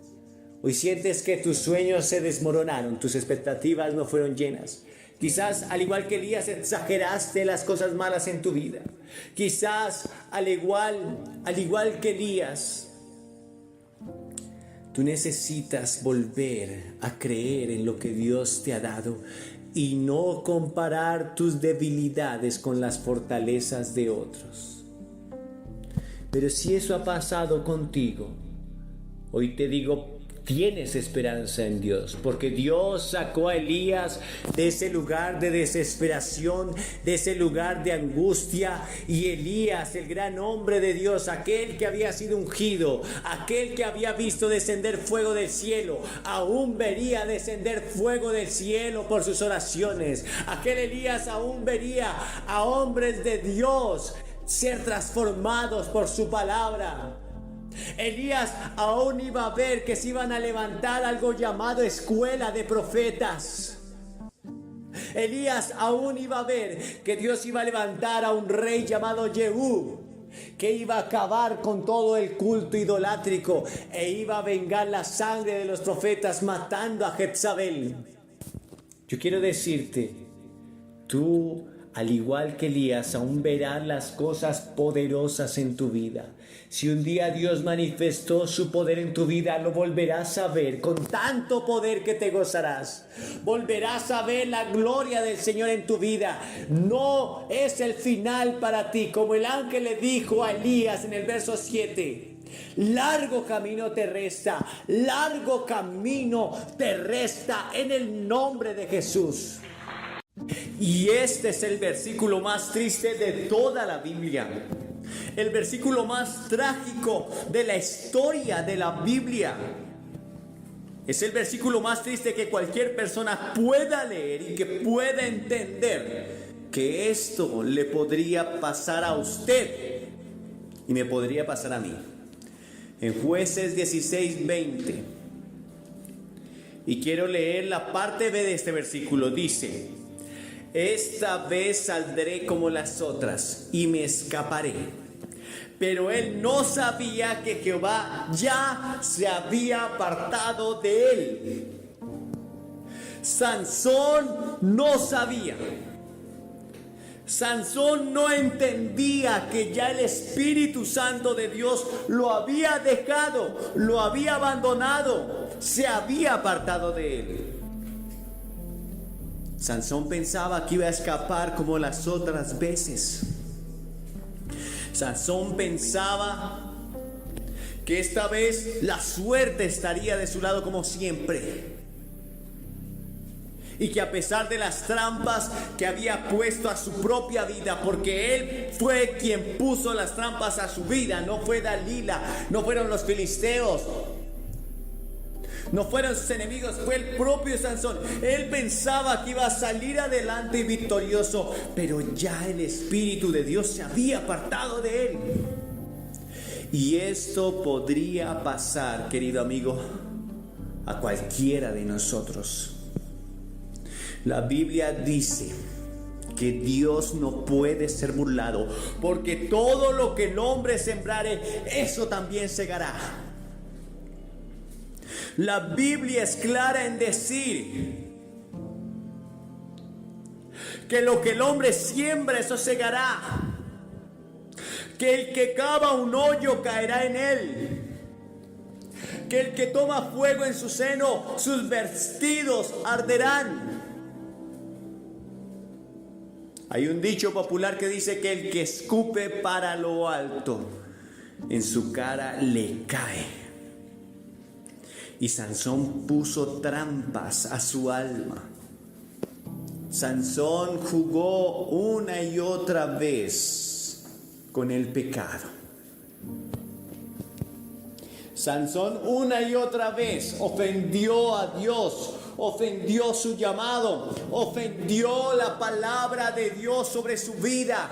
hoy sientes que tus sueños se desmoronaron, tus expectativas no fueron llenas. Quizás, al igual que Elías, exageraste las cosas malas en tu vida. Quizás, al igual que Elías, tú necesitas volver a creer en lo que Dios te ha dado y no comparar tus debilidades con las fortalezas de otros. Pero si eso ha pasado contigo, Hoy te digo, tienes esperanza en Dios, porque Dios sacó a Elías de ese lugar de desesperación, de ese lugar de angustia, y Elías, el gran hombre de Dios, aquel que había sido ungido, aquel que había visto descender fuego del cielo, aún vería descender fuego del cielo por sus oraciones. Aquel Elías aún vería a hombres de Dios ser transformados por su palabra. Elías aún iba a ver que se iban a levantar algo llamado escuela de profetas. Elías aún iba a ver que Dios iba a levantar a un rey llamado Jehú, que iba a acabar con todo el culto idolátrico e iba a vengar la sangre de los profetas matando a Jezabel. Yo quiero decirte, tú, al igual que Elías, aún verás las cosas poderosas en tu vida. Si un día Dios manifestó su poder en tu vida, lo volverás a ver con tanto poder que te gozarás. Volverás a ver la gloria del Señor en tu vida. No es el final para ti, como el ángel le dijo a Elías en el verso 7. Largo camino te resta, largo camino te resta en el nombre de Jesús. Y este es el versículo más triste de toda la Biblia. El versículo más trágico de la historia de la Biblia. Es el versículo más triste que cualquier persona pueda leer y que pueda entender que esto le podría pasar a usted y me podría pasar a mí. En Jueces 16:20. Y quiero leer la parte B de este versículo. Dice: esta vez saldré como las otras y me escaparé. Pero él no sabía que Jehová ya se había apartado de él. Sansón no sabía. Sansón no entendía que ya el Espíritu Santo de Dios lo había dejado, lo había abandonado, se había apartado de él. Sansón pensaba que iba a escapar como las otras veces. Sansón pensaba que esta vez la suerte estaría de su lado como siempre. Y que a pesar de las trampas que había puesto a su propia vida, porque él fue quien puso las trampas a su vida, no fue Dalila, no fueron los filisteos, no fueron sus enemigos, fue el propio Sansón. Él pensaba que iba a salir adelante y victorioso, pero ya el Espíritu de Dios se había apartado de él. Y esto podría pasar, querido amigo, a cualquiera de nosotros. La Biblia dice que Dios no puede ser burlado, porque todo lo que el hombre sembrare, eso también segará. La Biblia es clara en decir que lo que el hombre siembra, eso segará. Que el que cava un hoyo caerá en él. Que el que toma fuego en su seno, sus vestidos arderán. Hay un dicho popular que dice que el que escupe para lo alto, en su cara le cae. Y Sansón puso trampas a su alma. Sansón jugó una y otra vez con el pecado. Sansón una y otra vez ofendió a Dios, ofendió su llamado, ofendió la palabra de Dios sobre su vida.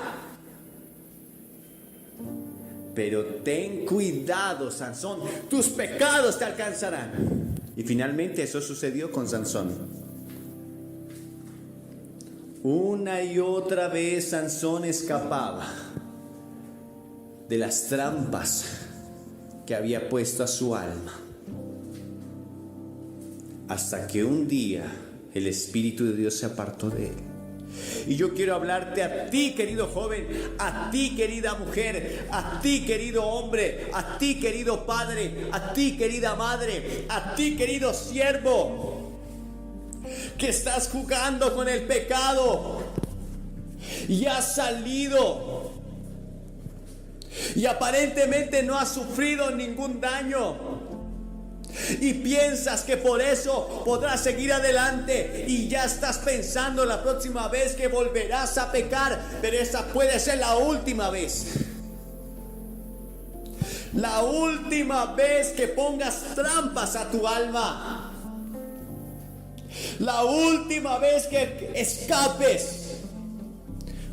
Pero ten cuidado, Sansón, tus pecados te alcanzarán. Y finalmente eso sucedió con Sansón. Una y otra vez Sansón escapaba de las trampas que había puesto a su alma, hasta que un día el Espíritu de Dios se apartó de él. Y yo quiero hablarte a ti, querido joven, a ti, querida mujer, a ti, querido hombre, a ti, querido padre, a ti, querida madre, a ti, querido siervo, que estás jugando con el pecado y has salido y aparentemente no has sufrido ningún daño. y piensas que por eso podrás seguir adelante y ya estás pensando la próxima vez que volverás a pecar, pero esa puede ser la última vez. La última vez que pongas trampas a tu alma. La última vez que escapes.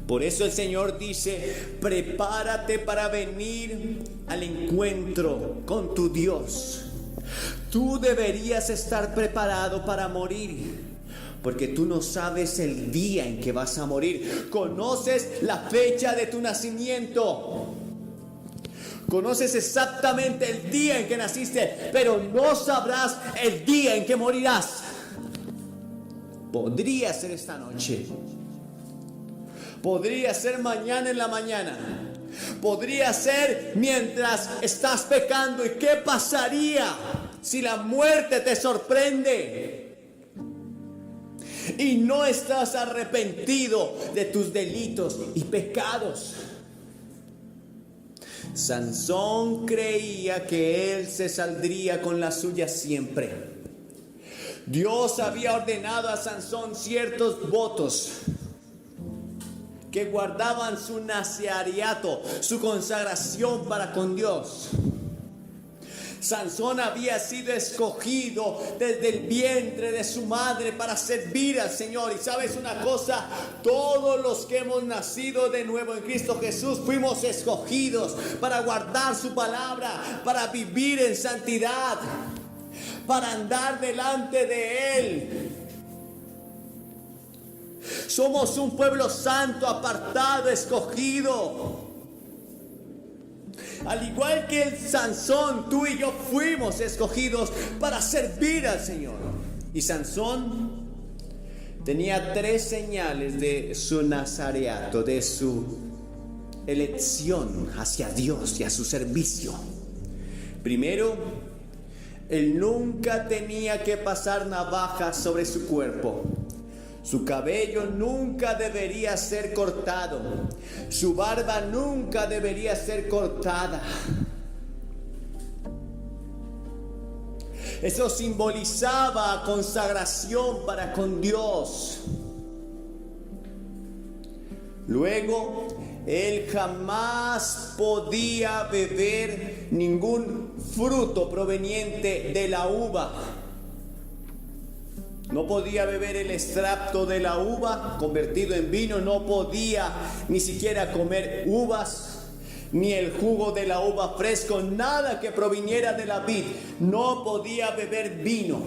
Por eso el Señor dice: prepárate para venir al encuentro con tu Dios. Tú deberías estar preparado para morir, porque tú no sabes el día en que vas a morir. Conoces la fecha de tu nacimiento. Conoces exactamente el día en que naciste, pero no sabrás el día en que morirás. Podría ser esta noche. Podría ser mañana en la mañana. Podría ser mientras estás pecando. ¿Y qué pasaría si la muerte te sorprende y no estás arrepentido de tus delitos y pecados? Sansón creía que él se saldría con la suya siempre. Dios había ordenado a Sansón ciertos votos que guardaban su nazareato, su consagración para con Dios. Sansón había sido escogido desde el vientre de su madre para servir al Señor. Y sabes una cosa, todos los que hemos nacido de nuevo en Cristo Jesús fuimos escogidos para guardar su palabra, para vivir en santidad, para andar delante de Él. Somos un pueblo santo, apartado, escogido. Al igual que el Sansón, tú y yo fuimos escogidos para servir al Señor. Y Sansón tenía 3 señales de su nazareato, de su elección hacia Dios y a su servicio. Primero, él nunca tenía que pasar navaja sobre su cuerpo. Su cabello nunca debería ser cortado. Su barba nunca debería ser cortada. Eso simbolizaba consagración para con Dios. Luego, él jamás podía beber ningún fruto proveniente de la uva. No podía beber el extracto de la uva convertido en vino. No podía ni siquiera comer uvas, ni el jugo de la uva fresco, nada que proviniera de la vid. No podía beber vino,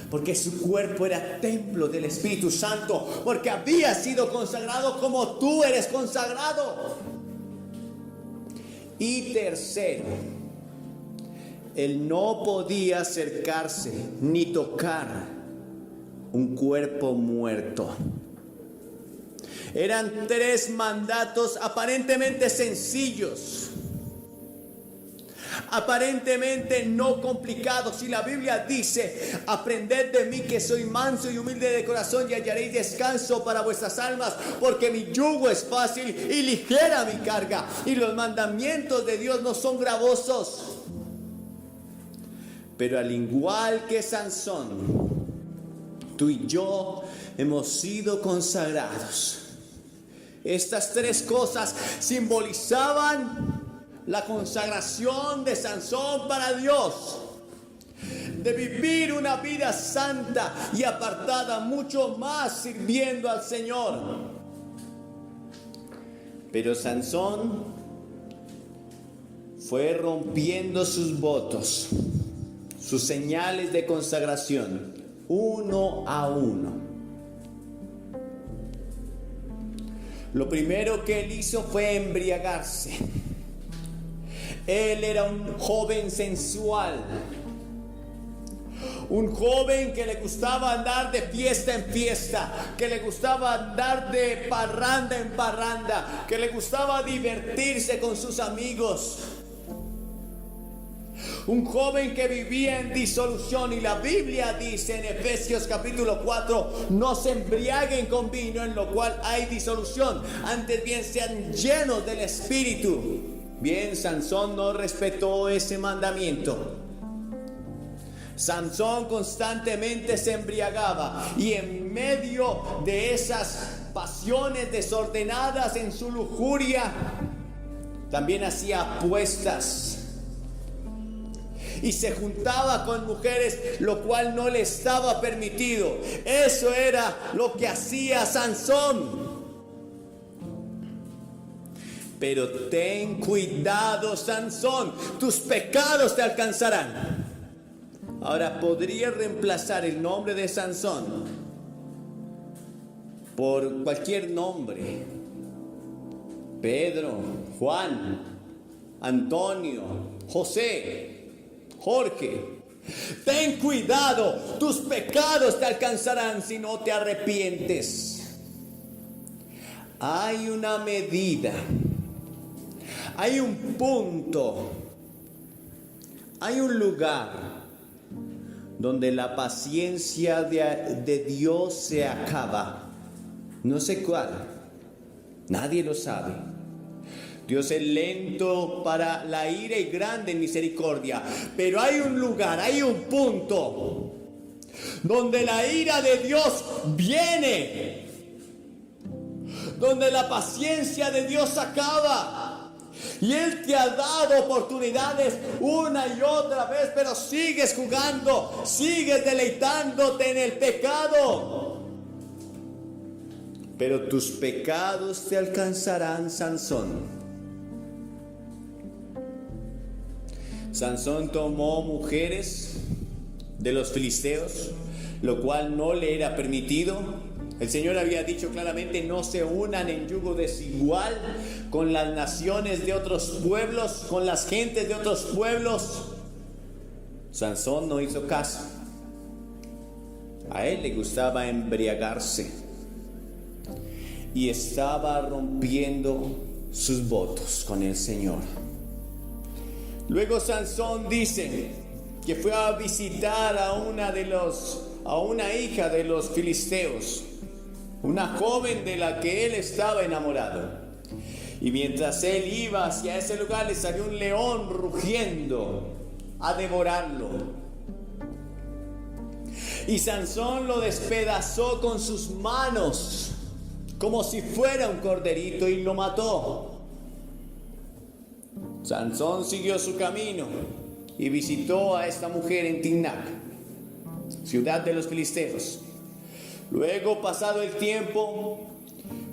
porque su cuerpo era templo del Espíritu Santo, porque había sido consagrado como tú eres consagrado. Y tercero, él no podía acercarse ni tocar un cuerpo muerto. Eran 3 mandatos aparentemente sencillos, aparentemente no complicados. Y la Biblia dice: aprended de mí que soy manso y humilde de corazón, y hallaréis descanso para vuestras almas, porque mi yugo es fácil y ligera mi carga. Y los mandamientos de Dios no son gravosos. Pero al igual que Sansón, tú y yo hemos sido consagrados. Estas 3 cosas simbolizaban la consagración de Sansón para Dios, de vivir una vida santa y apartada, mucho más sirviendo al Señor. Pero Sansón fue rompiendo sus votos, sus señales de consagración, uno a uno. Lo primero que él hizo fue embriagarse. Él era un joven sensual, un joven que le gustaba andar de fiesta en fiesta, que le gustaba andar de parranda en parranda, que le gustaba divertirse con sus amigos. Un joven que vivía en disolución. Y la Biblia dice en Efesios capítulo 4: no se embriaguen con vino, en lo cual hay disolución, antes bien sean llenos del Espíritu. Bien, Sansón no respetó ese mandamiento. Sansón constantemente se embriagaba y en medio de esas pasiones desordenadas en su lujuria, también hacía apuestas y se juntaba con mujeres, lo cual no le estaba permitido. Eso era lo que hacía Sansón. Pero ten cuidado, Sansón, tus pecados te alcanzarán. Ahora, podría reemplazar el nombre de Sansón por cualquier nombre: Pedro, Juan, Antonio, José, Jorge. Ten cuidado, tus pecados te alcanzarán si no te arrepientes. Hay una medida, hay un punto, hay un lugar donde la paciencia de Dios se acaba. No sé cuál, nadie lo sabe. Dios es lento para la ira y grande en misericordia, pero hay un lugar, hay un punto donde la ira de Dios viene, donde la paciencia de Dios acaba. Y Él te ha dado oportunidades una y otra vez, pero sigues jugando, sigues deleitándote en el pecado. Pero tus pecados te alcanzarán, Sansón. Sansón tomó mujeres de los filisteos, lo cual no le era permitido. El Señor había dicho claramente: no se unan en yugo desigual con las naciones de otros pueblos, con las gentes de otros pueblos. Sansón no hizo caso. A él le gustaba embriagarse y estaba rompiendo sus votos con el Señor. Luego Sansón dice que fue a visitar a una hija de los filisteos, una joven de la que él estaba enamorado. Y mientras él iba hacia ese lugar, le salió un león rugiendo a devorarlo. Y Sansón lo despedazó con sus manos como si fuera un corderito y lo mató. Sansón siguió su camino y visitó a esta mujer en Timnac, ciudad de los filisteos. Luego, pasado el tiempo,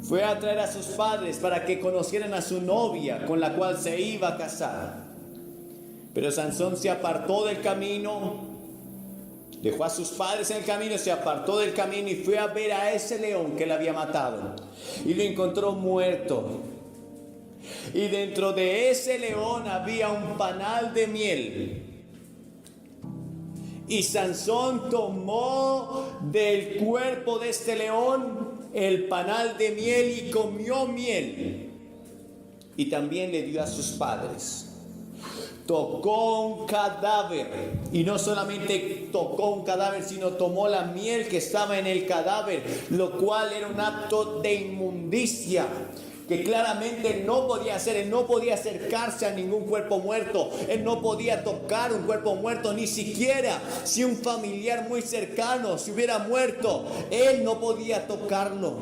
fue a traer a sus padres para que conocieran a su novia con la cual se iba a casar. Pero Sansón se apartó del camino, dejó a sus padres en el camino, se apartó del camino y fue a ver a ese león que le había matado. Y lo encontró muerto. Y dentro de ese león había un panal de miel. Y Sansón tomó del cuerpo de este león el panal de miel y comió miel. Y también le dio a sus padres. Tocó un cadáver. Y no solamente tocó un cadáver, sino tomó la miel que estaba en el cadáver, lo cual era un acto de inmundicia que claramente él no podía hacer. Él no podía acercarse a ningún cuerpo muerto. Él no podía tocar un cuerpo muerto, ni siquiera si un familiar muy cercano se hubiera muerto. Él no podía tocarlo.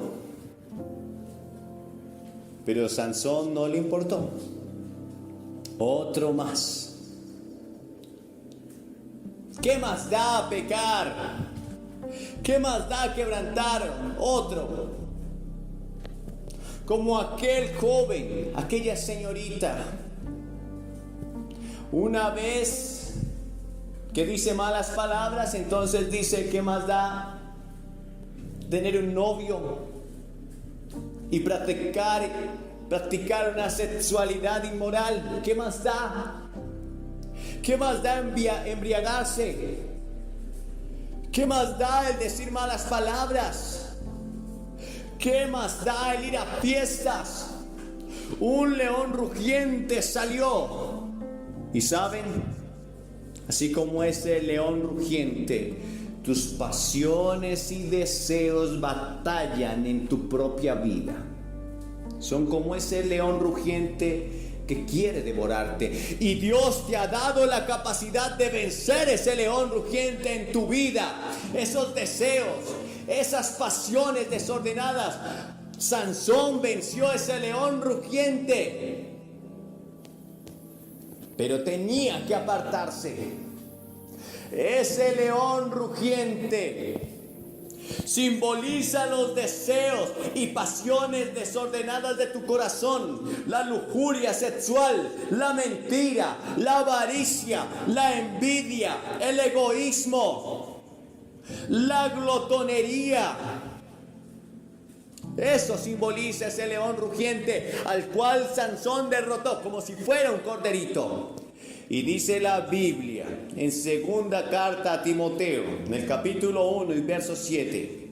Pero a Sansón no le importó. Otro más. ¿Qué más da pecar? ¿Qué más da quebrantar? Otro. Como aquel joven, aquella señorita, una vez que dice malas palabras, entonces dice: ¿qué más da tener un novio y practicar una sexualidad inmoral? ¿Qué más da? ¿Qué más da embriagarse? ¿Qué más da el decir malas palabras? ¿Qué más da el ir a fiestas? Un león rugiente salió. Y saben, así como ese león rugiente, tus pasiones y deseos batallan en tu propia vida. Son como ese león rugiente que quiere devorarte. Y Dios te ha dado la capacidad de vencer ese león rugiente en tu vida, esos deseos, esas pasiones desordenadas. Sansón venció ese león rugiente, pero tenía que apartarse. Ese león rugiente simboliza los deseos y pasiones desordenadas de tu corazón, la lujuria sexual, la mentira, la avaricia, la envidia, el egoísmo, la glotonería. Eso simboliza ese león rugiente al cual Sansón derrotó como si fuera un corderito. Y dice la Biblia en segunda carta a Timoteo, en el capítulo 1 y verso 7,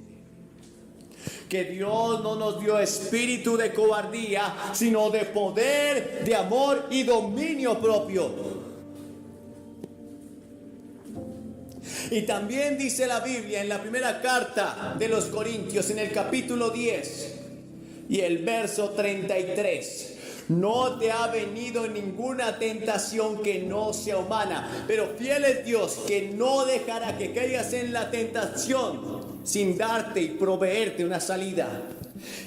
que Dios no nos dio espíritu de cobardía, sino de poder, de amor y dominio propio. Y también dice la Biblia en la primera carta de los Corintios, en el capítulo 10 y el verso 33, no te ha venido ninguna tentación que no sea humana, pero fiel es Dios que no dejará que caigas en la tentación sin darte y proveerte una salida.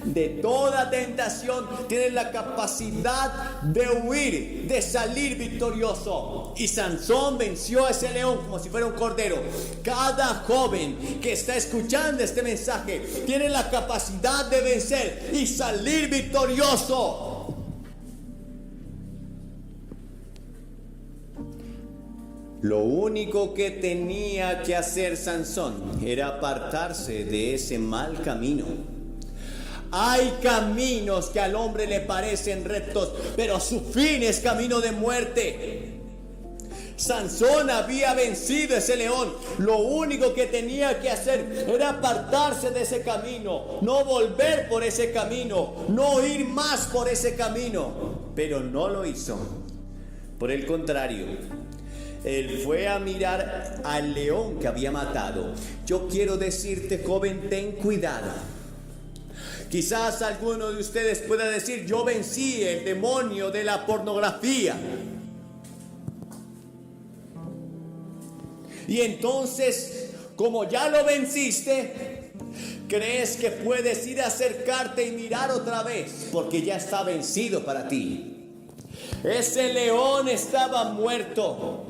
De toda tentación tienes la capacidad de huir, de salir victorioso. Y Sansón venció a ese león como si fuera un cordero. Cada joven que está escuchando este mensaje tiene la capacidad de vencer y salir victorioso. Lo único que tenía que hacer Sansón era apartarse de ese mal camino. Hay caminos que al hombre le parecen rectos, pero su fin es camino de muerte. Sansón había vencido ese león. Lo único que tenía que hacer era apartarse de ese camino, no volver por ese camino, no ir más por ese camino. Pero no lo hizo. Por el contrario, él fue a mirar al león que había matado. Yo quiero decirte, joven, ten cuidado. Quizás alguno de ustedes pueda decir, yo vencí el demonio de la pornografía. Y entonces, como ya lo venciste, crees que puedes ir a acercarte y mirar otra vez, porque ya está vencido para ti. Ese león estaba muerto.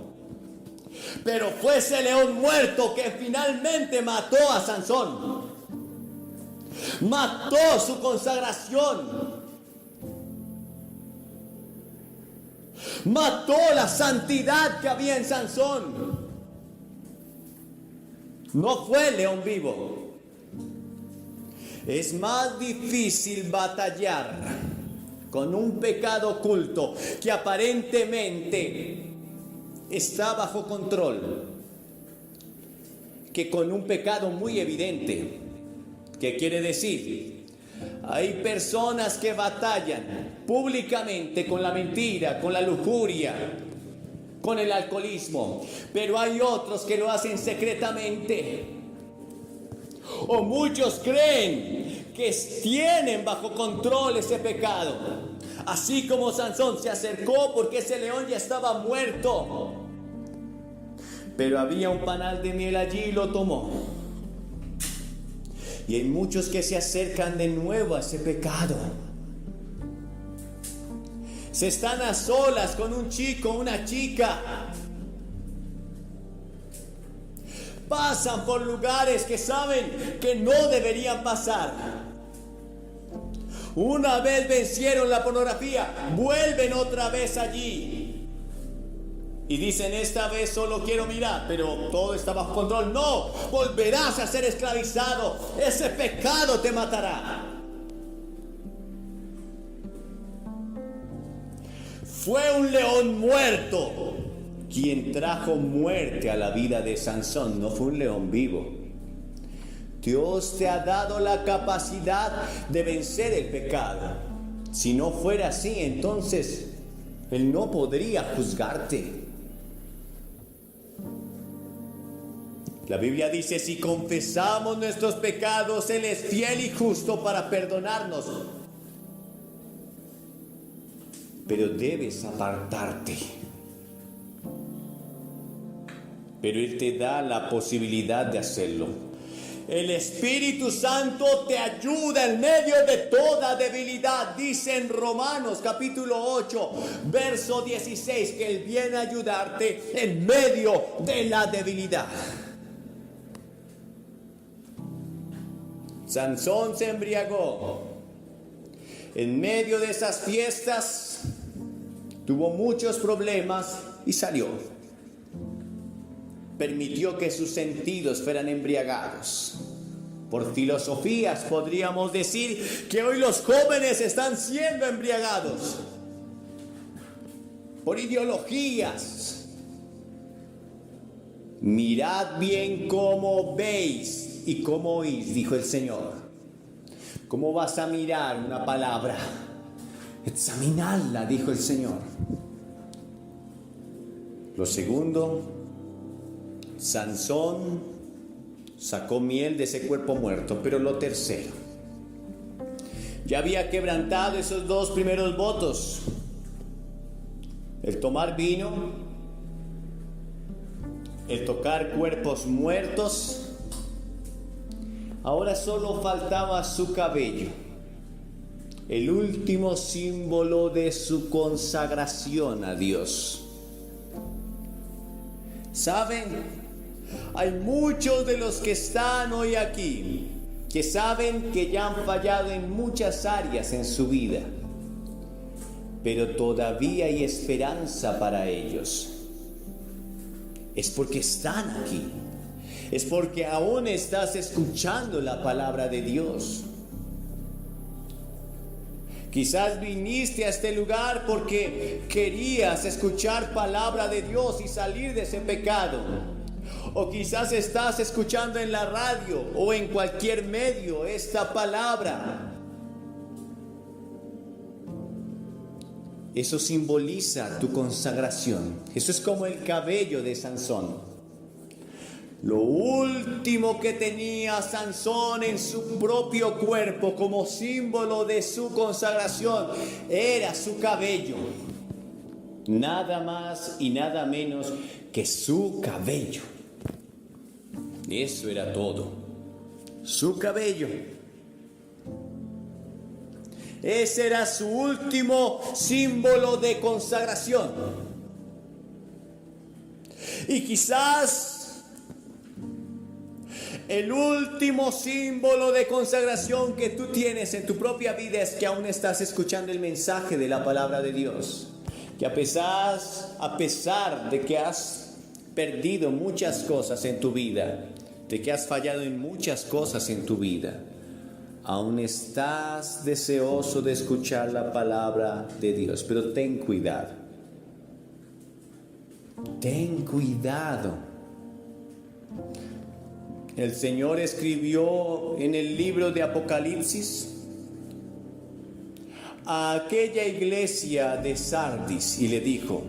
Pero fue ese león muerto que finalmente mató a Sansón. Mató su consagración. Mató la santidad que había en Sansón. No fue el león vivo. Es más difícil batallar con un pecado oculto que aparentemente está bajo control, que con un pecado muy evidente. ¿Qué quiere decir? Hay personas que batallan públicamente con la mentira, con la lujuria, con el alcoholismo, pero hay otros que lo hacen secretamente. O muchos creen que tienen bajo control ese pecado. Así como Sansón se acercó porque ese león ya estaba muerto, pero había un panal de miel allí y lo tomó. Y hay muchos que se acercan de nuevo a ese pecado. Se están a solas con un chico, una chica. Pasan por lugares que saben que no deberían pasar. Una vez vencieron la pornografía, vuelven otra vez allí. Y dicen, esta vez solo quiero mirar, pero todo está bajo control. No, volverás a ser esclavizado. Ese pecado te matará. Fue un león muerto quien trajo muerte a la vida de Sansón, no fue un león vivo. Dios te ha dado la capacidad de vencer el pecado. Si no fuera así, entonces Él no podría juzgarte. La Biblia dice, si confesamos nuestros pecados, Él es fiel y justo para perdonarnos. pero debes apartarte. Pero Él te da la posibilidad de hacerlo. El Espíritu Santo te ayuda en medio de toda debilidad. Dice en Romanos capítulo 8, verso 16, que Él viene a ayudarte en medio de la debilidad. Sansón se embriagó. En medio de esas fiestas tuvo muchos problemas y salió. Permitió que sus sentidos fueran embriagados. Por filosofías podríamos decir que hoy los jóvenes están siendo embriagados. Por ideologías. Mirad bien cómo veis y cómo oís, dijo el Señor. ¿Cómo vas a mirar una palabra? Examinadla, dijo el Señor. Lo segundo, Sansón sacó miel de ese cuerpo muerto. Pero lo tercero, ya había quebrantado esos dos primeros votos: el tomar vino, el tocar cuerpos muertos. Ahora solo faltaba su cabello, el último símbolo de su consagración a Dios. ¿Saben? Hay muchos de los que están hoy aquí que saben que ya han fallado en muchas áreas en su vida, pero todavía hay esperanza para ellos. Es porque están aquí. Es porque aún estás escuchando la palabra de Dios. Quizás viniste a este lugar porque querías escuchar palabra de Dios y salir de ese pecado. O quizás estás escuchando en la radio o en cualquier medio esta palabra. Eso simboliza tu consagración. Eso es como el cabello de Sansón. Lo último que tenía Sansón en su propio cuerpo como símbolo de su consagración era su cabello. Nada más y nada menos que su cabello. Eso era todo. Su cabello. Ese era su último símbolo de consagración. Y quizás el último símbolo de consagración que tú tienes en tu propia vida es que aún estás escuchando el mensaje de la palabra de Dios. Que a pesar de que has perdido muchas cosas en tu vida, de que has fallado en muchas cosas en tu vida, aún estás deseoso de escuchar la palabra de Dios. Pero ten cuidado. Ten cuidado. El Señor escribió en el libro de Apocalipsis a aquella iglesia de Sardis y le dijo: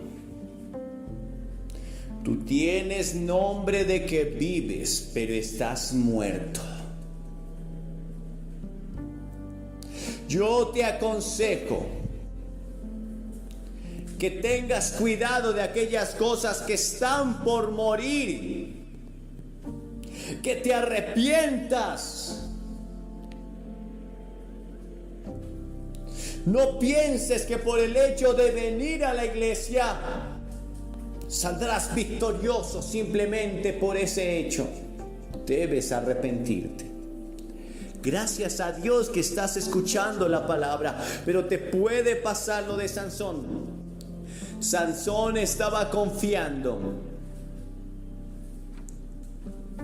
tú tienes nombre de que vives, pero estás muerto. Yo te aconsejo que tengas cuidado de aquellas cosas que están por morir, que te arrepientas. No pienses que por el hecho de venir a la iglesia saldrás victorioso simplemente por ese hecho. Debes arrepentirte. Gracias a Dios que estás escuchando la palabra, pero te puede pasar lo de Sansón. Sansón estaba confiando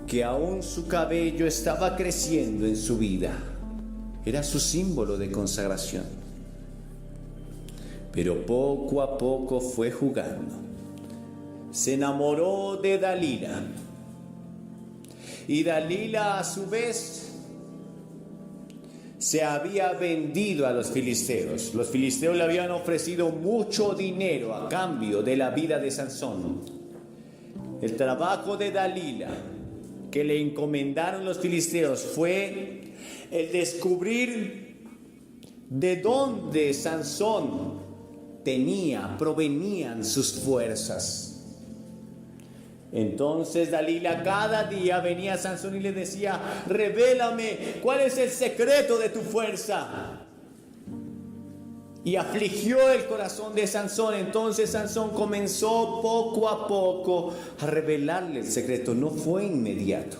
que aún su cabello estaba creciendo en su vida. Era su símbolo de consagración. Pero poco a poco fue jugando. Se enamoró de Dalila. Y Dalila a su vez se había vendido a los filisteos. Los filisteos le habían ofrecido mucho dinero a cambio de la vida de Sansón. El trabajo de Dalila que le encomendaron los filisteos fue el descubrir de dónde Sansón provenían sus fuerzas. Entonces Dalila cada día venía a Sansón y le decía: revélame cuál es el secreto de tu fuerza. Y afligió el corazón de Sansón. Entonces Sansón comenzó poco a poco a revelarle el secreto. No fue inmediato.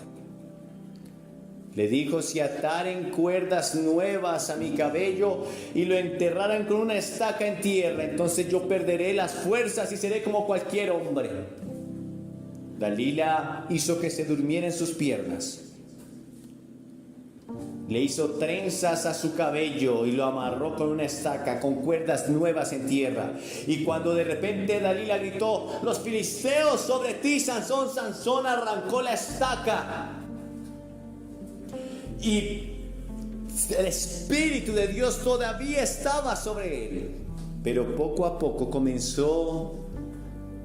Le dijo: si ataren cuerdas nuevas a mi cabello y lo enterraran con una estaca en tierra, entonces yo perderé las fuerzas y seré como cualquier hombre. Dalila hizo que se durmiera en sus piernas. Le hizo trenzas a su cabello y lo amarró con una estaca, con cuerdas nuevas en tierra. Y cuando de repente Dalila gritó: los filisteos sobre ti, Sansón, Sansón arrancó la estaca. Y el Espíritu de Dios todavía estaba sobre él. Pero poco a poco comenzó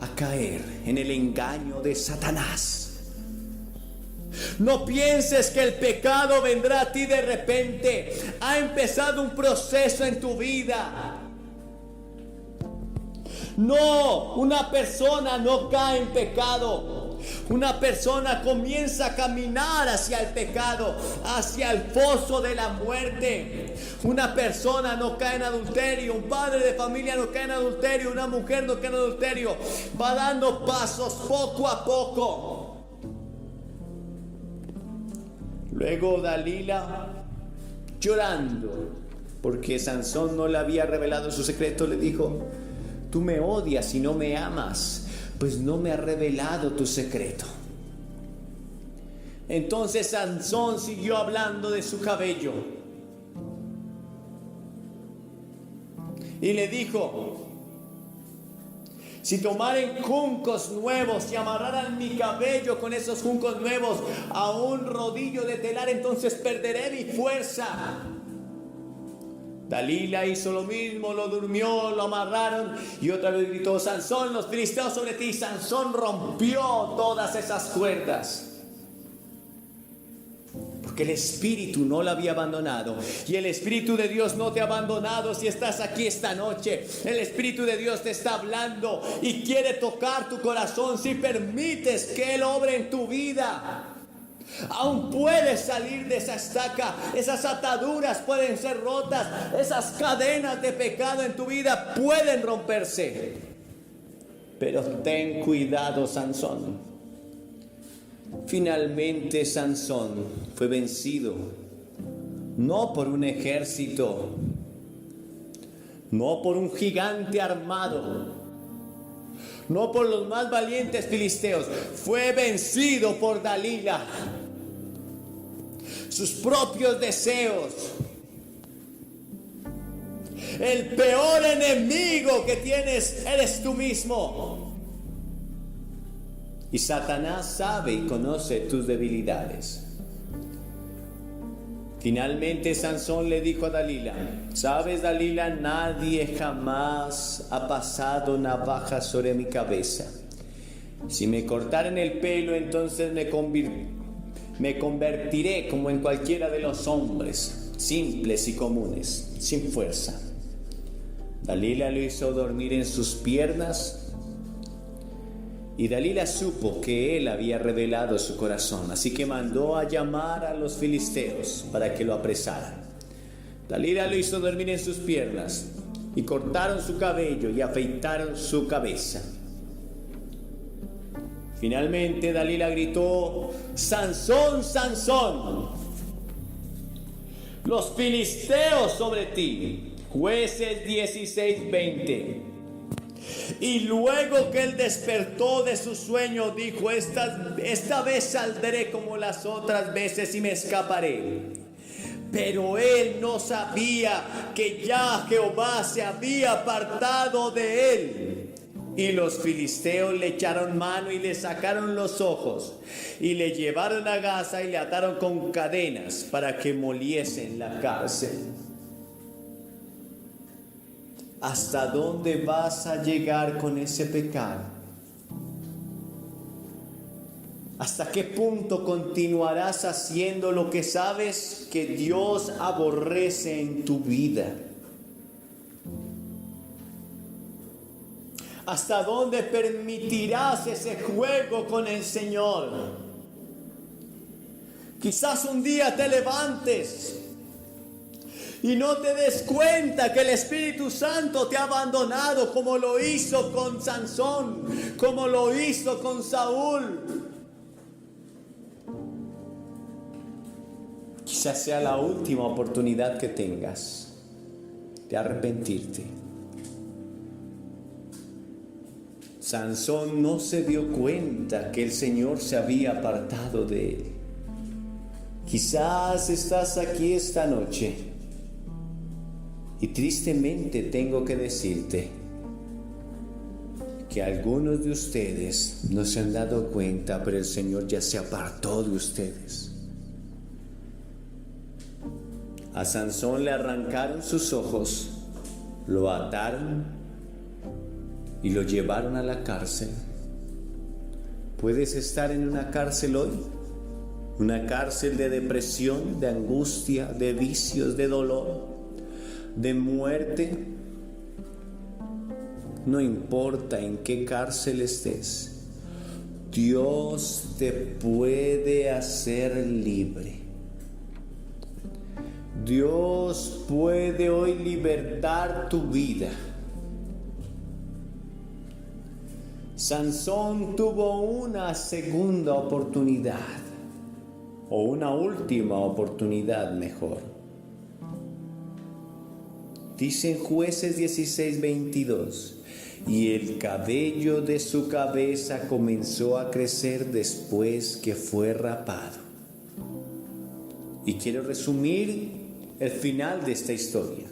a caer en el engaño de Satanás. No pienses que el pecado vendrá a ti de repente. Ha empezado un proceso en tu vida. No, una persona no cae en pecado. Una persona comienza a caminar hacia el pecado, hacia el foso de la muerte. Una persona no cae en adulterio, un padre de familia no cae en adulterio, una mujer no cae en adulterio. Va dando pasos poco a poco. Luego Dalila, llorando porque Sansón no le había revelado su secreto, le dijo: tú me odias y no me amas, pues no me has revelado tu secreto. Entonces Sansón siguió hablando de su cabello y le dijo: si tomaren juncos nuevos y amarraran mi cabello con esos juncos nuevos a un rodillo de telar, entonces perderé mi fuerza. Dalila hizo lo mismo, lo durmió, lo amarraron y otra vez gritó: Sansón, los filisteos sobre ti. Sansón rompió todas esas cuerdas, porque el Espíritu no la había abandonado. Y el Espíritu de Dios no te ha abandonado si estás aquí esta noche. El Espíritu de Dios te está hablando y quiere tocar tu corazón si permites que Él obre en tu vida. Aún puedes salir de esa estaca. Esas ataduras pueden ser rotas. Esas cadenas de pecado en tu vida pueden romperse. Pero ten cuidado, Sansón. Finalmente Sansón fue vencido, no por un ejército, no por un gigante armado, no por los más valientes filisteos. Fue vencido por Dalila, sus propios deseos. El peor enemigo que tienes eres tú mismo. Y Satanás sabe y conoce tus debilidades. Finalmente Sansón le dijo a Dalila: ¿sabes, Dalila? Nadie jamás ha pasado navaja sobre mi cabeza. Si me cortaran el pelo, entonces me convertiré como en cualquiera de los hombres, simples y comunes, sin fuerza. Dalila lo hizo dormir en sus piernas. Y Dalila supo que él había revelado su corazón, así que mandó a llamar a los filisteos para que lo apresaran. Dalila lo hizo dormir en sus piernas y cortaron su cabello y afeitaron su cabeza. Finalmente Dalila gritó: Sansón, Sansón, los filisteos sobre ti. Jueces 16:20. Y luego que él despertó de su sueño, dijo: esta vez saldré como las otras veces y me escaparé. Pero él no sabía que ya Jehová se había apartado de él. Y los filisteos le echaron mano y le sacaron los ojos y le llevaron a Gaza y le ataron con cadenas para que moliese en la cárcel. ¿Hasta dónde vas a llegar con ese pecado? ¿Hasta qué punto continuarás haciendo lo que sabes que Dios aborrece en tu vida? ¿Hasta dónde permitirás ese juego con el Señor? Quizás un día te levantes y no te des cuenta que el Espíritu Santo te ha abandonado, como lo hizo con Sansón, como lo hizo con Saúl. Quizás sea la última oportunidad que tengas de arrepentirte. Sansón no se dio cuenta que el Señor se había apartado de él. Quizás estás aquí esta noche y tristemente tengo que decirte que algunos de ustedes no se han dado cuenta, pero el Señor ya se apartó de ustedes. A Sansón le arrancaron sus ojos, lo ataron y lo llevaron a la cárcel. Puedes estar en una cárcel hoy, una cárcel de depresión, de angustia, de vicios, de dolor, de muerte. No importa en qué cárcel estés, Dios te puede hacer libre. Dios puede hoy libertar tu vida. Sansón tuvo una segunda oportunidad, o una última oportunidad mejor. Dice en Jueces 16:22, y el cabello de su cabeza comenzó a crecer después que fue rapado. Y quiero resumir el final de esta historia.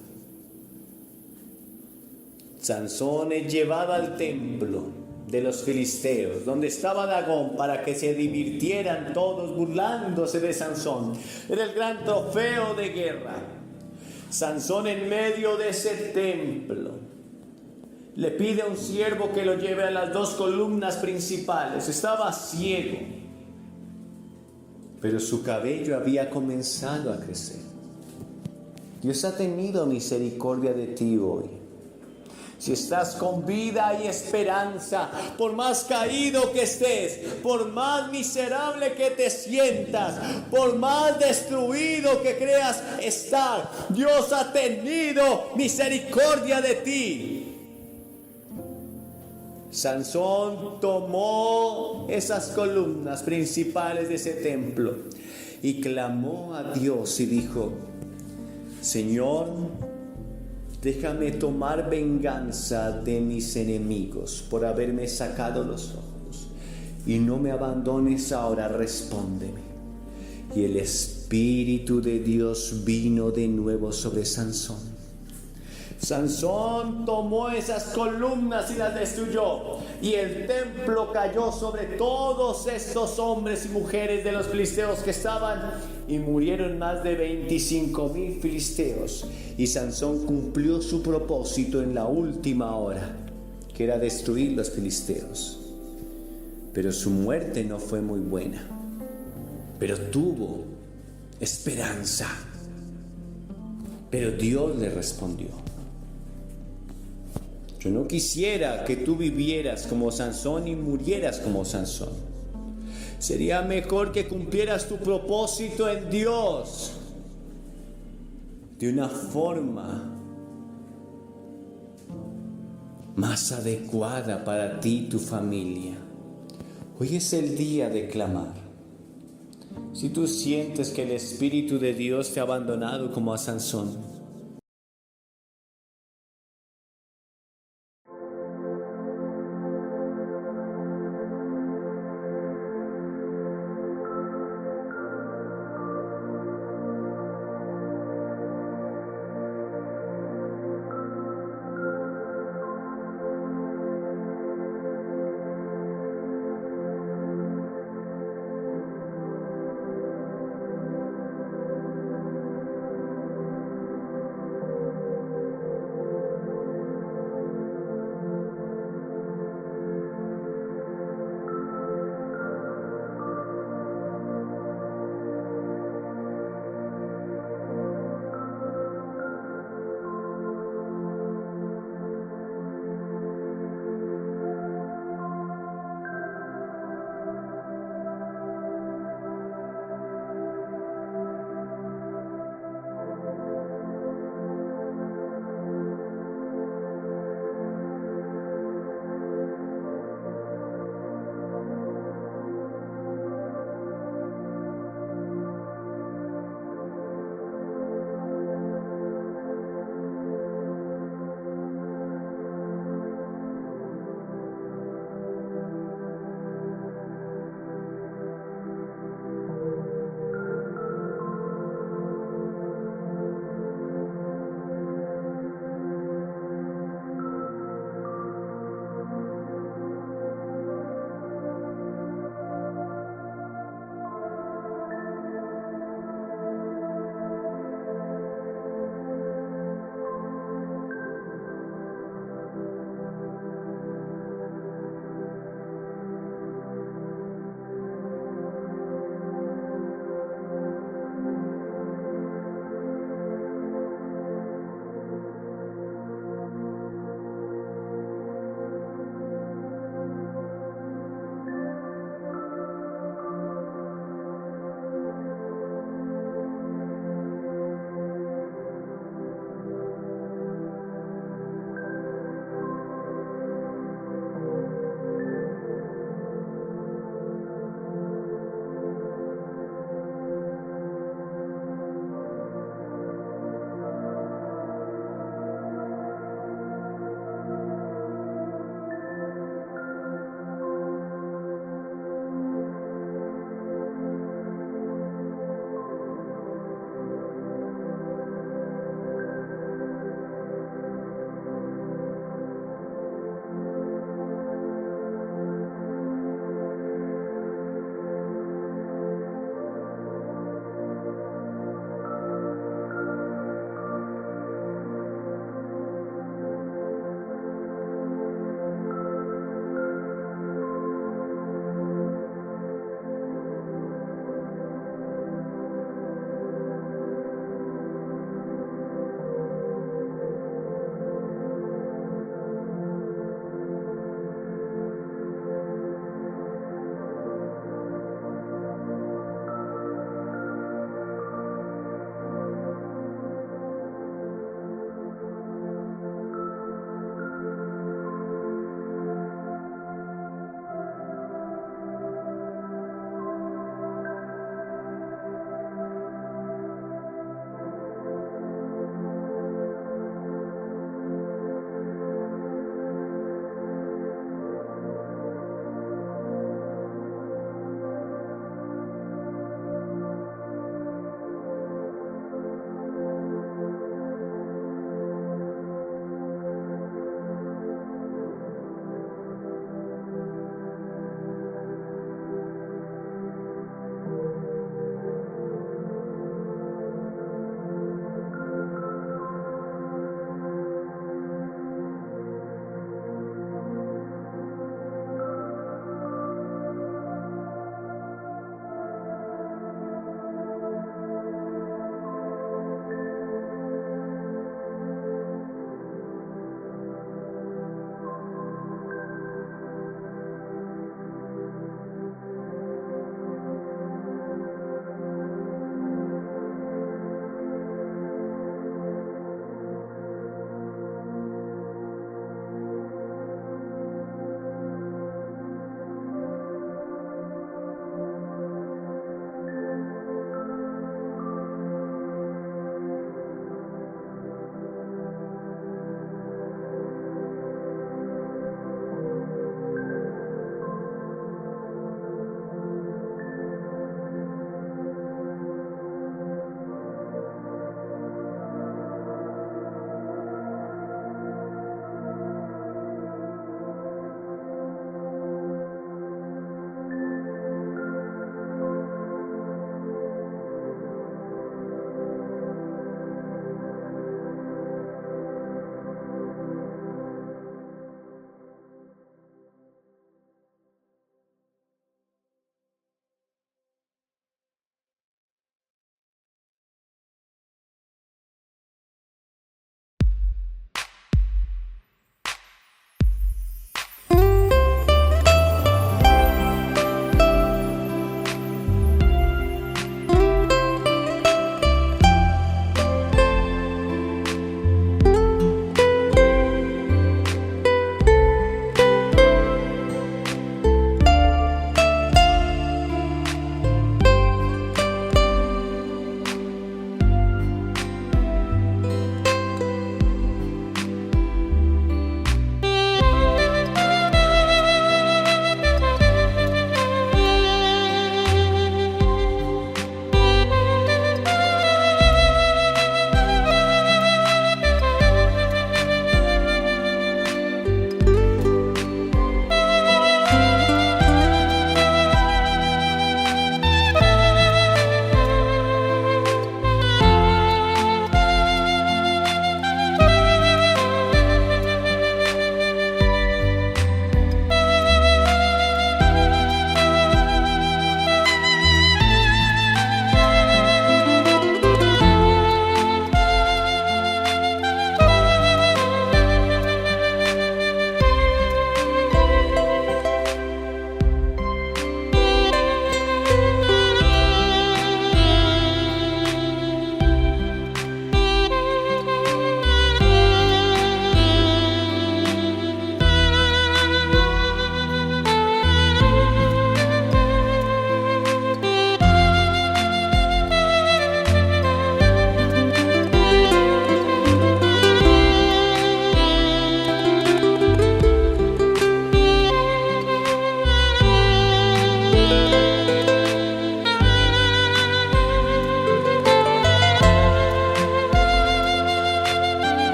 Sansón es llevado al templo de los filisteos, donde estaba Dagón, para que se divirtieran todos burlándose de Sansón. Era el gran trofeo de guerra. Sansón, en medio de ese templo, le pide a un siervo que lo lleve a las dos columnas principales. Estaba ciego, pero su cabello había comenzado a crecer. Dios ha tenido misericordia de ti hoy. Si estás con vida y esperanza, por más caído que estés, por más miserable que te sientas, por más destruido que creas estar, Dios ha tenido misericordia de ti. Sansón tomó esas columnas principales de ese templo y clamó a Dios y dijo: Señor, déjame tomar venganza de mis enemigos por haberme sacado los ojos, y no me abandones ahora, respóndeme. Y el Espíritu de Dios vino de nuevo sobre Sansón. Sansón tomó esas columnas y las destruyó, y el templo cayó sobre todos estos hombres y mujeres de los filisteos que estaban, y murieron más de 25,000 filisteos. Y Sansón cumplió su propósito en la última hora, que era destruir los filisteos. Pero su muerte no fue muy buena, pero tuvo esperanza. Pero Dios le respondió. Yo no quisiera que tú vivieras como Sansón y murieras como Sansón. Sería mejor que cumplieras tu propósito en Dios de una forma más adecuada para ti y tu familia. Hoy es el día de clamar. Si tú sientes que el Espíritu de Dios te ha abandonado como a Sansón,